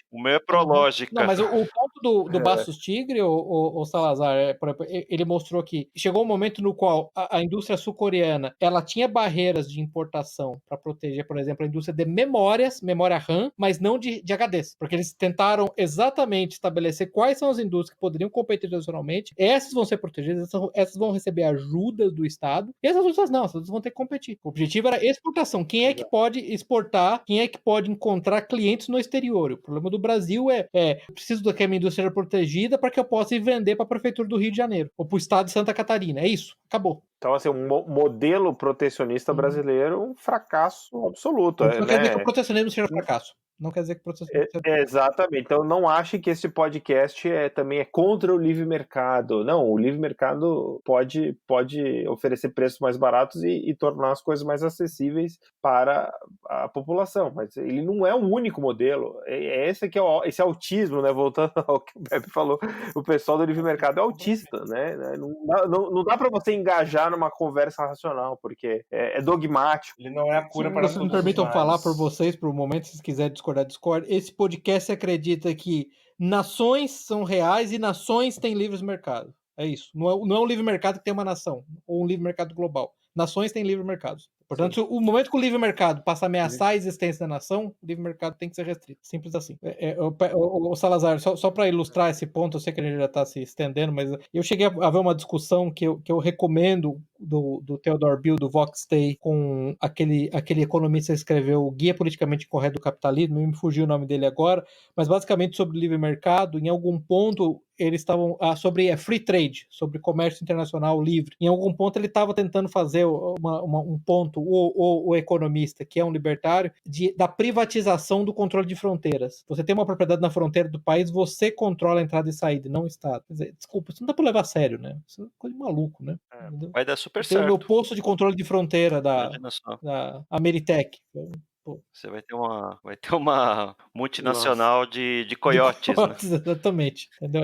A: O meu é Prológica.
B: Não, mas o ponto do Bastos Tigre, o Salazar, ele mostrou que chegou um momento no qual a indústria sul-coreana ela tinha barreiras de importação para proteger, por exemplo, a indústria de memória RAM, mas não de HDs, porque eles tentaram exatamente estabelecer quais são as indústrias que poderiam competir internacionalmente, essas vão ser protegidas, essas vão receber ajuda do Estado, e essas outras não, essas vão ter que competir. O objetivo era exportação. Quem é que pode exportar? Quem é que pode encontrar clientes no exterior? O problema do Brasil eu preciso que a minha indústria seja protegida para que eu possa ir vender para a prefeitura do Rio de Janeiro, ou para o estado de Santa Catarina. É isso. Acabou.
C: Então, assim, um modelo protecionista brasileiro, um fracasso absoluto.
B: Não quer dizer que o protecionismo seja fracasso. Não quer dizer que o protecionismo seja...
C: Exatamente. Então, não ache que esse podcast também é contra o livre mercado. Não, o livre mercado pode oferecer preços mais baratos e tornar as coisas mais acessíveis para a população. Mas ele não é o único modelo. Esse autismo, né? Voltando ao que o Pepe falou, o pessoal do livre mercado é autista, né? Não dá para você engajar numa conversa racional, porque é dogmático.
D: Ele não é a cura para todos os males.
B: Vocês me permitam falar por vocês, por um momento, se quiserem discordar. Esse podcast acredita que nações são reais e nações têm livres mercados. É isso. Não é um livre mercado que tem uma nação, ou um livre mercado global. Nações têm livre mercados. Portanto, o momento que o livre mercado passa a ameaçar a existência da nação, o livre mercado tem que ser restrito. Simples assim. O Salazar, só para ilustrar esse ponto, eu sei que a gente já está se estendendo, mas eu cheguei a ver uma discussão que eu recomendo do Theodore Bill, do Vox Day, com aquele economista que escreveu o Guia Politicamente Incorreto do Capitalismo, me fugiu o nome dele agora, mas basicamente sobre o livre mercado, em algum ponto eles estavam sobre free trade, sobre comércio internacional livre. Em algum ponto ele estava tentando fazer um ponto, o economista, que é um libertário, da privatização do controle de fronteiras. Você tem uma propriedade na fronteira do país, você controla a entrada e saída, não o Estado. Quer dizer, desculpa, isso não dá para levar a sério, né? Isso é coisa de maluco, né?
A: Vai dar super
B: Tem o meu
A: certo.
B: posto de controle de fronteira
A: Imagina só.
B: da Ameritec.
A: Você vai ter uma multinacional de coiotes, né?
B: Exatamente. Entendeu?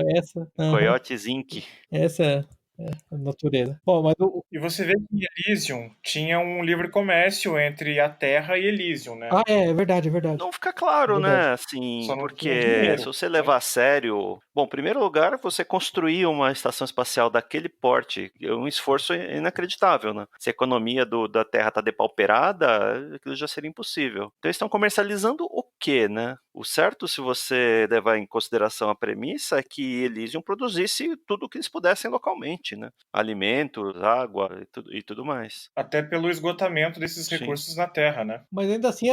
A: Coiotes Inc.
B: Essa é a natureza. Bom, mas
D: E você vê que Elysium tinha um livre comércio entre a Terra e Elysium, né?
B: é verdade, é verdade.
A: Não fica claro, né? Assim,
D: Só não tinha
A: porque
D: dinheiro,
A: se você levar a sério. Bom, em primeiro lugar, você construir uma estação espacial daquele porte é um esforço inacreditável, né? Se a economia da Terra está depauperada, aquilo já seria impossível. Então, eles estão comercializando o quê, né? O certo, se você levar em consideração a premissa, é que Elysium produzisse tudo o que eles pudessem localmente, né? Alimentos, água e tudo mais.
D: Até pelo esgotamento desses
A: Sim.
D: recursos na Terra, né?
B: Mas ainda assim,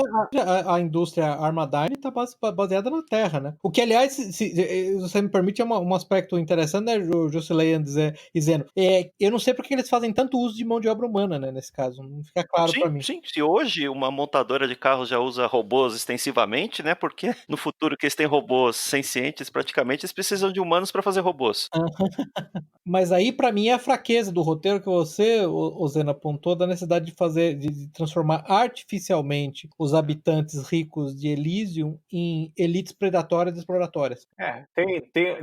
B: a indústria Armadyne está baseada na Terra, né? O que, aliás, se você me permite, é um aspecto interessante, né, Jusileia dizendo. Eu não sei por que eles fazem tanto uso de mão de obra humana, né, nesse caso. Não fica claro para mim.
A: Sim, se hoje uma montadora de carros já usa robôs extensivamente, né? Porque no futuro que eles têm robôs sencientes, praticamente, eles precisam de humanos para fazer robôs.
B: Mas aí, para mim, é a fraqueza do roteiro que você, Zena, apontou, da necessidade de transformar artificialmente os habitantes ricos de Elysium em elites predatórias e exploratórias.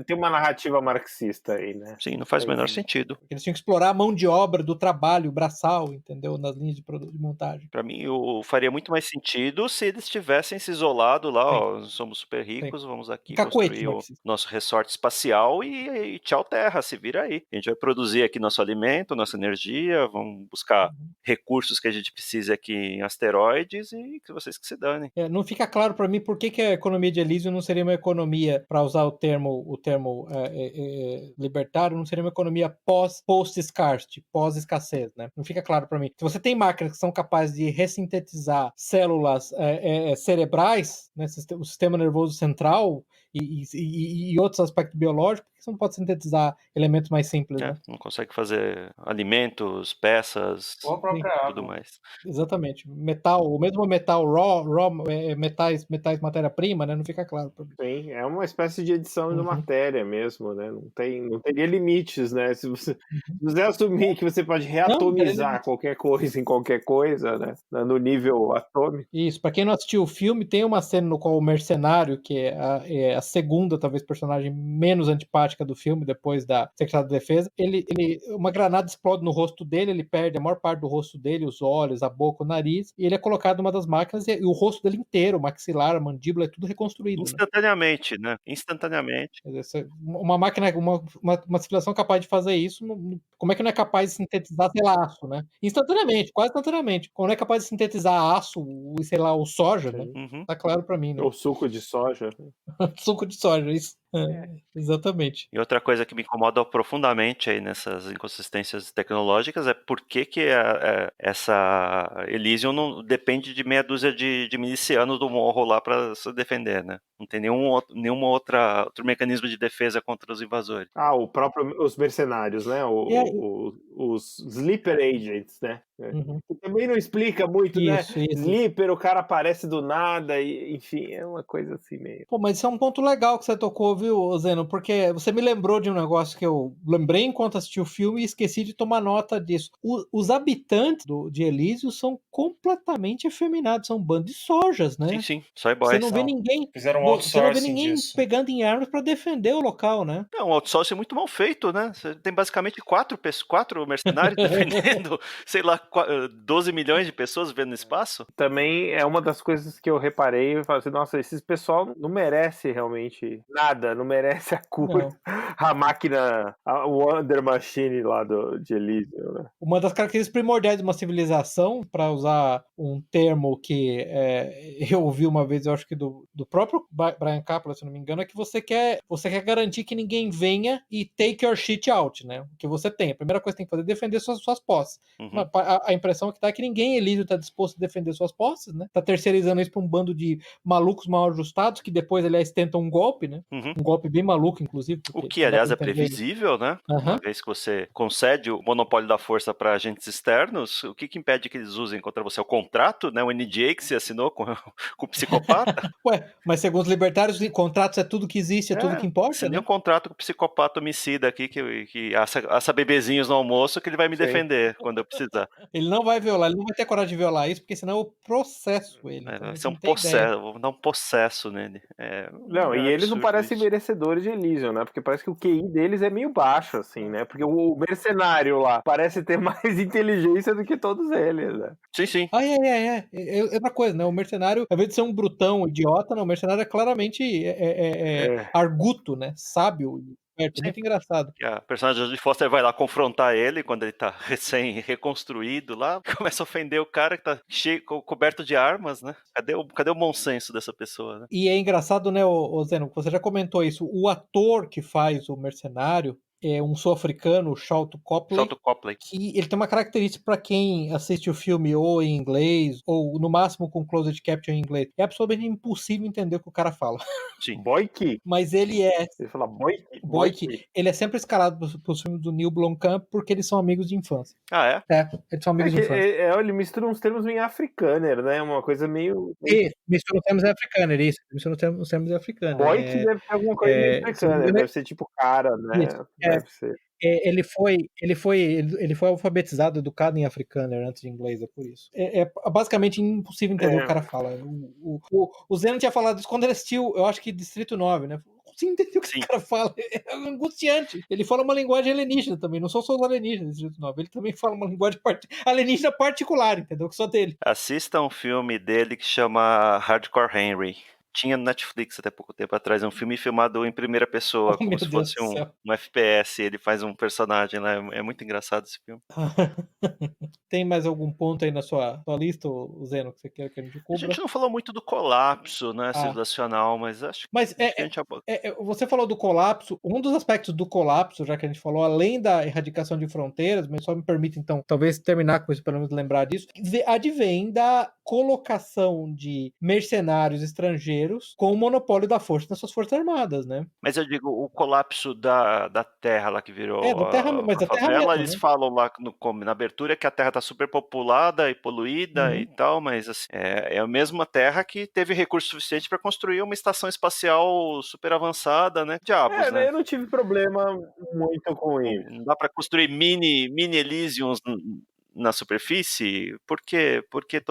C: Tem uma narrativa marxista aí, né?
A: Sim, não faz o menor sentido.
B: Eles tinham que explorar a mão de obra do trabalho braçal, entendeu? Nas linhas de montagem.
A: Para mim, faria muito mais sentido se eles tivessem se isolado lá, ó, somos super ricos, vamos aqui construir o nosso resort espacial e tchau terra, se vira aí. A gente vai produzir aqui nosso alimento, nossa energia, vamos buscar recursos que a gente precisa aqui em asteroides e que vocês que se danem.
B: Não fica claro para mim por que a economia de Elysium não seria uma economia, para usar o termo libertário, não seria uma economia post-scarcity, pós-escassez, né? Não fica claro para mim. Se você tem máquinas que são capazes de ressintetizar células cerebrais, né, o sistema nervoso central e outros aspectos biológicos, por que você não pode sintetizar elementos mais simples, né?
A: Não consegue fazer alimentos, peças,
D: Ou a própria
A: tudo
D: água.
A: mais.
B: Exatamente. O mesmo metal raw metais matéria-prima, né? Não fica claro para mim.
C: Sim, é uma espécie de edição de matéria mesmo, né? Não teria limites, né? Se você assumir que você pode reatomizar qualquer coisa em qualquer coisa, né? No nível atômico.
B: Isso, para quem não assistiu o filme, tem uma cena no qual o mercenário, que é a segunda, talvez, personagem menos antipática do filme, depois da Secretária da Defesa, uma granada explode no rosto dele, ele perde a maior parte do rosto dele, os olhos, a boca, o nariz, e ele é colocado numa das máquinas e o rosto dele inteiro, o maxilar, a mandíbula, é tudo reconstruído.
A: Instantaneamente, né? Instantaneamente.
B: Uma máquina, uma civilização capaz de fazer isso, como é que não é capaz de sintetizar, sei lá, aço, né? Instantaneamente, quase instantaneamente. Como não é capaz de sintetizar aço, sei lá, o soja, né? Tá claro pra mim, né?
C: Ou suco de soja.
B: Suco de soja, isso. Exatamente.
A: E outra coisa que me incomoda profundamente aí nessas inconsistências tecnológicas é por que essa Elysium não depende de meia dúzia de milicianos do morro lá para se defender, né? Não tem nenhum outro mecanismo de defesa contra os invasores.
C: Os mercenários, né? Os sleeper agents, né? Também não explica muito, né? Sleeper, o cara aparece do nada, enfim, é uma coisa assim meio.
B: Pô, mas isso é um ponto legal que você tocou, viu, Zeno? Porque você me lembrou de um negócio que eu lembrei enquanto assisti o filme e esqueci de tomar nota disso. Os habitantes de Elysium são completamente efeminados, são um bando de sojas, né?
A: Sim, soy boys.
B: Você não vê ninguém.
D: Fizeram
B: Você não vê ninguém
D: disso.
B: pegando em armas para defender o local, né?
A: É um outsourcing muito mal feito, né? Você tem basicamente quatro mercenários defendendo, sei lá, 12 milhões de pessoas vivendo no espaço.
C: Também é uma das coisas que eu reparei e falei assim, nossa, esses pessoal não merece realmente nada, nada, não merece a cura.
B: Não.
C: A máquina, a Wonder Machine lá de Elysium, né?
B: Uma das características primordiais de uma civilização, para usar um termo que eu ouvi uma vez, eu acho que do próprio Brian Capra, se não me engano, é que você quer garantir que ninguém venha e take your shit out, né? O que você tem. A primeira coisa que tem que fazer é defender suas posses.
A: Uhum.
B: A impressão que tá é que ninguém Elysium tá disposto a defender suas posses, né? Tá terceirizando isso pra um bando de malucos mal ajustados, que depois, aliás, tentam um golpe, né?
A: Uhum.
B: Um golpe bem maluco, inclusive.
A: O que, aliás, é previsível, né?
B: Uhum.
A: Uma vez que você concede o monopólio da força para agentes externos, o que impede que eles usem contra você? O contrato, né? O NDA que você assinou com o psicopata?
B: Ué, mas segundo os libertários, contratos é tudo que existe, é tudo que importa,
A: assinei
B: né?
A: um contrato com o psicopata homicida aqui, que assa bebezinhos no almoço, que ele vai me
C: Sim.
A: defender quando eu precisar.
B: Ele não vai violar, ele não vai ter coragem de violar isso, porque senão eu processo ele. Então,
A: Vai
B: ele
A: ser um
B: não tem ideia.
A: processo, vou dar um processo nele.
C: Não, e eles não
A: absurdo
C: parecem
A: isso.
C: merecedores de Elysium, né? Porque parece que o QI deles é meio baixo, assim, né? Porque o mercenário lá parece ter mais inteligência do que todos eles, né?
A: Sim, sim.
B: É outra coisa, né? O mercenário, ao invés de ser um brutão, idiota, não, o mercenário é claramente arguto, né? Sábio, esperto, muito engraçado.
A: E a personagem de Foster vai lá confrontar ele quando ele tá recém-reconstruído lá, começa a ofender o cara que tá cheio, coberto de armas, né? Cadê o bom senso dessa pessoa, né?
B: E é engraçado, né, ô Zeno, você já comentou isso, o ator que faz o mercenário é um sul-africano, o Shalto Copley,
A: Shalto Copley.
B: que ele tem uma característica para quem assiste o filme ou em inglês, ou no máximo com closed caption em inglês. É absolutamente impossível entender o que o cara fala.
A: Sim.
C: Boyke?
B: Mas ele é...
C: Ele fala Boyke?
B: Boyke, ele é sempre escalado para os filmes do Neil Blomkamp porque eles são amigos de infância.
A: Ah, é?
B: Eles são amigos de infância.
C: Ele mistura uns termos meio africaner, né? Uma coisa meio...
B: E mistura os termos africanos, isso. Mistura os termos africanos.
C: Boyke deve ter alguma coisa meio africana, deve ser tipo cara, né?
B: Isso,
C: Deve ser.
B: Ele foi alfabetizado, educado em africâner antes de inglês, é por isso. É basicamente impossível entender o que o cara fala. O Zeno tinha falado isso quando ele assistiu, eu acho que Distrito 9, né? Você entendeu o que o cara fala? É angustiante. Ele fala uma linguagem alienígena também, não são só os alienígenas do Distrito 9, ele também fala uma linguagem alienígena particular, entendeu? Que só dele.
A: Assista um filme dele que chama Hardcore Henry. Tinha no Netflix até pouco tempo atrás, um filme filmado em primeira pessoa, como se fosse um FPS, ele faz um personagem lá, é muito engraçado esse filme.
B: Tem mais algum ponto aí na sua lista, Zeno, que você quer que a gente cubra?
A: A gente não falou muito do colapso, né, civilizacional, mas acho que a gente...
B: Você falou do colapso, um dos aspectos do colapso, já que a gente falou, além da erradicação de fronteiras, mas só me permite, então, talvez terminar com isso, pelo menos lembrar disso, advém da colocação de mercenários estrangeiros com o monopólio da força nas suas forças armadas, né?
A: Mas eu digo, o colapso da Terra lá que virou
B: da Terra, mas
A: a
B: da
A: favela,
B: Terra mesmo,
A: eles
B: né?
A: falam lá na abertura que a Terra tá superpopulada e poluída e tal, mas assim, é a mesma Terra que teve recurso suficiente para construir uma estação espacial super avançada, né? Diabos, né?
C: Eu não tive problema muito com isso.
A: Não dá para construir mini Elysiums na superfície? Por quê? Porque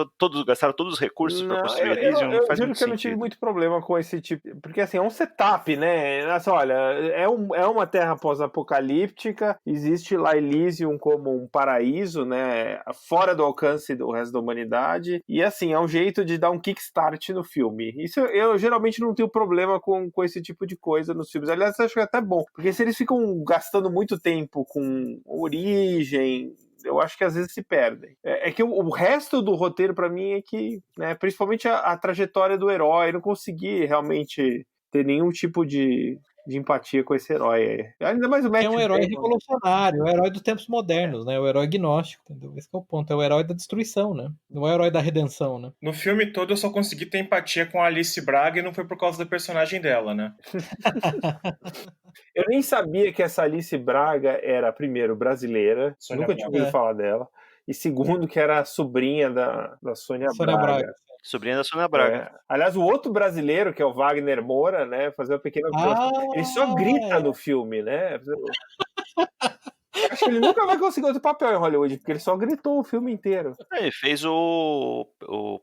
A: gastaram todos os recursos para construir Elysium? Não faz
C: juro
A: muito
C: que eu não tive muito problema com esse tipo, porque assim, é um setup, né? Assim, olha, é uma terra pós-apocalíptica, existe lá Elysium como um paraíso, né? Fora do alcance do resto da humanidade, e assim, é um jeito de dar um kickstart no filme. Isso eu geralmente não tenho problema com esse tipo de coisa nos filmes. Aliás, eu acho que é até bom, porque se eles ficam gastando muito tempo com origem, eu acho que às vezes se perdem. É que o resto do roteiro, pra mim, é que, né, principalmente a trajetória do herói, eu não consegui realmente ter nenhum tipo de empatia com esse herói. Ainda mais o Matt
B: É um herói
C: Damon.
B: revolucionário, é o herói dos tempos modernos, né? O herói gnóstico, entendeu? Esse que é o ponto, é o herói da destruição, né? Não é o herói da redenção, né?
D: No filme todo eu só consegui ter empatia com a Alice Braga e não foi por causa da personagem dela, né?
C: Eu nem sabia que essa Alice Braga era, primeiro, brasileira, nunca tinha ouvido falar dela, e segundo, que era a sobrinha da Sônia Braga.
A: Sobrinha da Sônia Braga.
C: Aliás, o outro brasileiro, que é o Wagner Moura, né, fazer uma pequena... Ele só grita no filme, né? Acho que ele nunca vai conseguir outro papel em Hollywood, porque ele só gritou o filme inteiro.
A: Ele fez o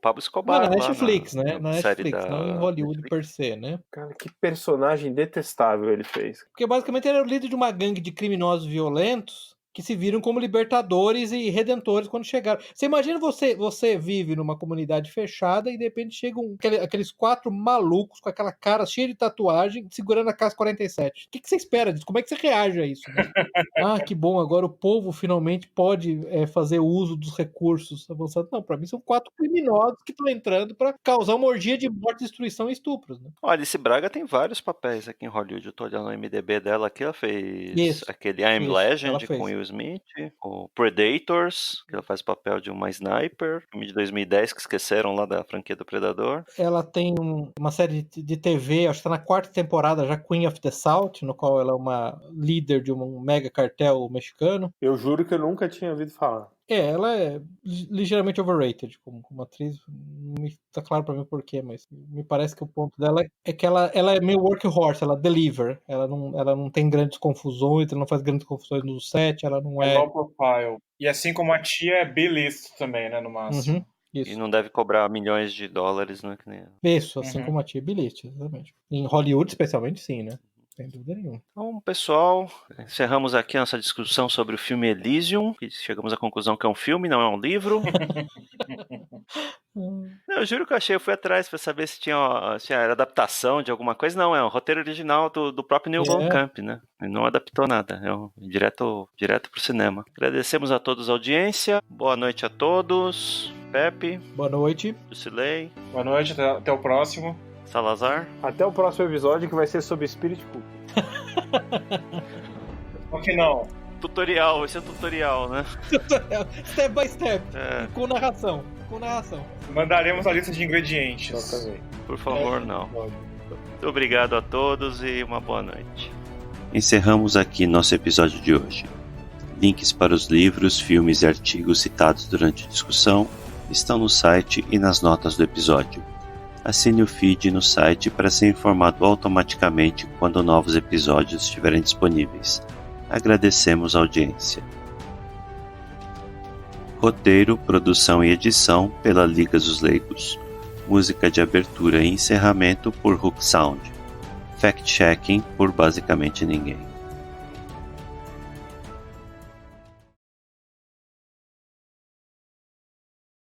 A: Pablo Escobar
B: na Netflix, né? Na Netflix,
A: da...
B: não em Hollywood per se, né?
C: Cara, que personagem detestável ele fez.
B: Porque basicamente ele era o líder de uma gangue de criminosos violentos que se viram como libertadores e redentores quando chegaram. Você imagina você vive numa comunidade fechada e de repente chegam aqueles 4 malucos com aquela cara cheia de tatuagem segurando a Casa 47. O que você espera disso? Como é que você reage a isso? Né? Que bom, agora o povo finalmente pode fazer uso dos recursos avançados. Não, pra mim são 4 criminosos que estão entrando pra causar uma orgia de morte, destruição e estupros. Né?
A: Olha, Alice Braga tem vários papéis aqui em Hollywood. Eu tô olhando no MDB dela aqui. Ela fez aquele I'm Legend com Will Smith, o Predators, que ela faz o papel de uma sniper, filme de 2010 que esqueceram lá da franquia do Predador.
B: Ela tem uma série de TV, acho que tá na 4ª temporada já, Queen of the South, no qual ela é uma líder de um mega cartel mexicano.
C: Eu juro que eu nunca tinha ouvido falar.
B: Ela é ligeiramente overrated como atriz. Não tá claro pra mim por quê, mas me parece que o ponto dela é que ela é meio workhorse, ela deliver. Ela não tem grandes confusões, ela não faz grandes confusões no set, ela não é...
D: low profile. E assim como a tia é B-list também, né, no máximo.
B: Isso.
A: E não deve cobrar milhões de dólares, né? Que nem...
B: Isso, assim como a tia bilhete, exatamente. Em Hollywood, especialmente, sim, né? Sem dúvida nenhuma.
A: Então, pessoal, encerramos aqui a nossa discussão sobre o filme Elysium. E chegamos à conclusão que é um filme, não é um livro. Eu juro que eu fui atrás para saber se era adaptação de alguma coisa. Não, é um roteiro original do próprio Neil Blomkamp, né? Ele não adaptou nada, é direto pro cinema. Agradecemos a todos a audiência. Boa noite a todos. Pepe.
B: Boa noite.
A: Jusilei.
D: Boa noite, até o próximo.
A: Salazar.
C: Até o próximo episódio, que vai ser sobre Spirit Cookie.
D: Por que não?
A: Tutorial, esse é tutorial, né?
B: Step by step. Com narração.
D: Mandaremos a lista de ingredientes.
C: Exatamente.
A: Por favor, não. Muito obrigado a todos e uma boa noite. Encerramos aqui nosso episódio de hoje. Links para os livros, filmes e artigos citados durante a discussão estão no site e nas notas do episódio. Assine o feed no site para ser informado automaticamente quando novos episódios estiverem disponíveis. Agradecemos a audiência. Roteiro, produção e edição pela Liga dos Leigos. Música de abertura e encerramento por Hook Sound. Fact-checking por basicamente ninguém.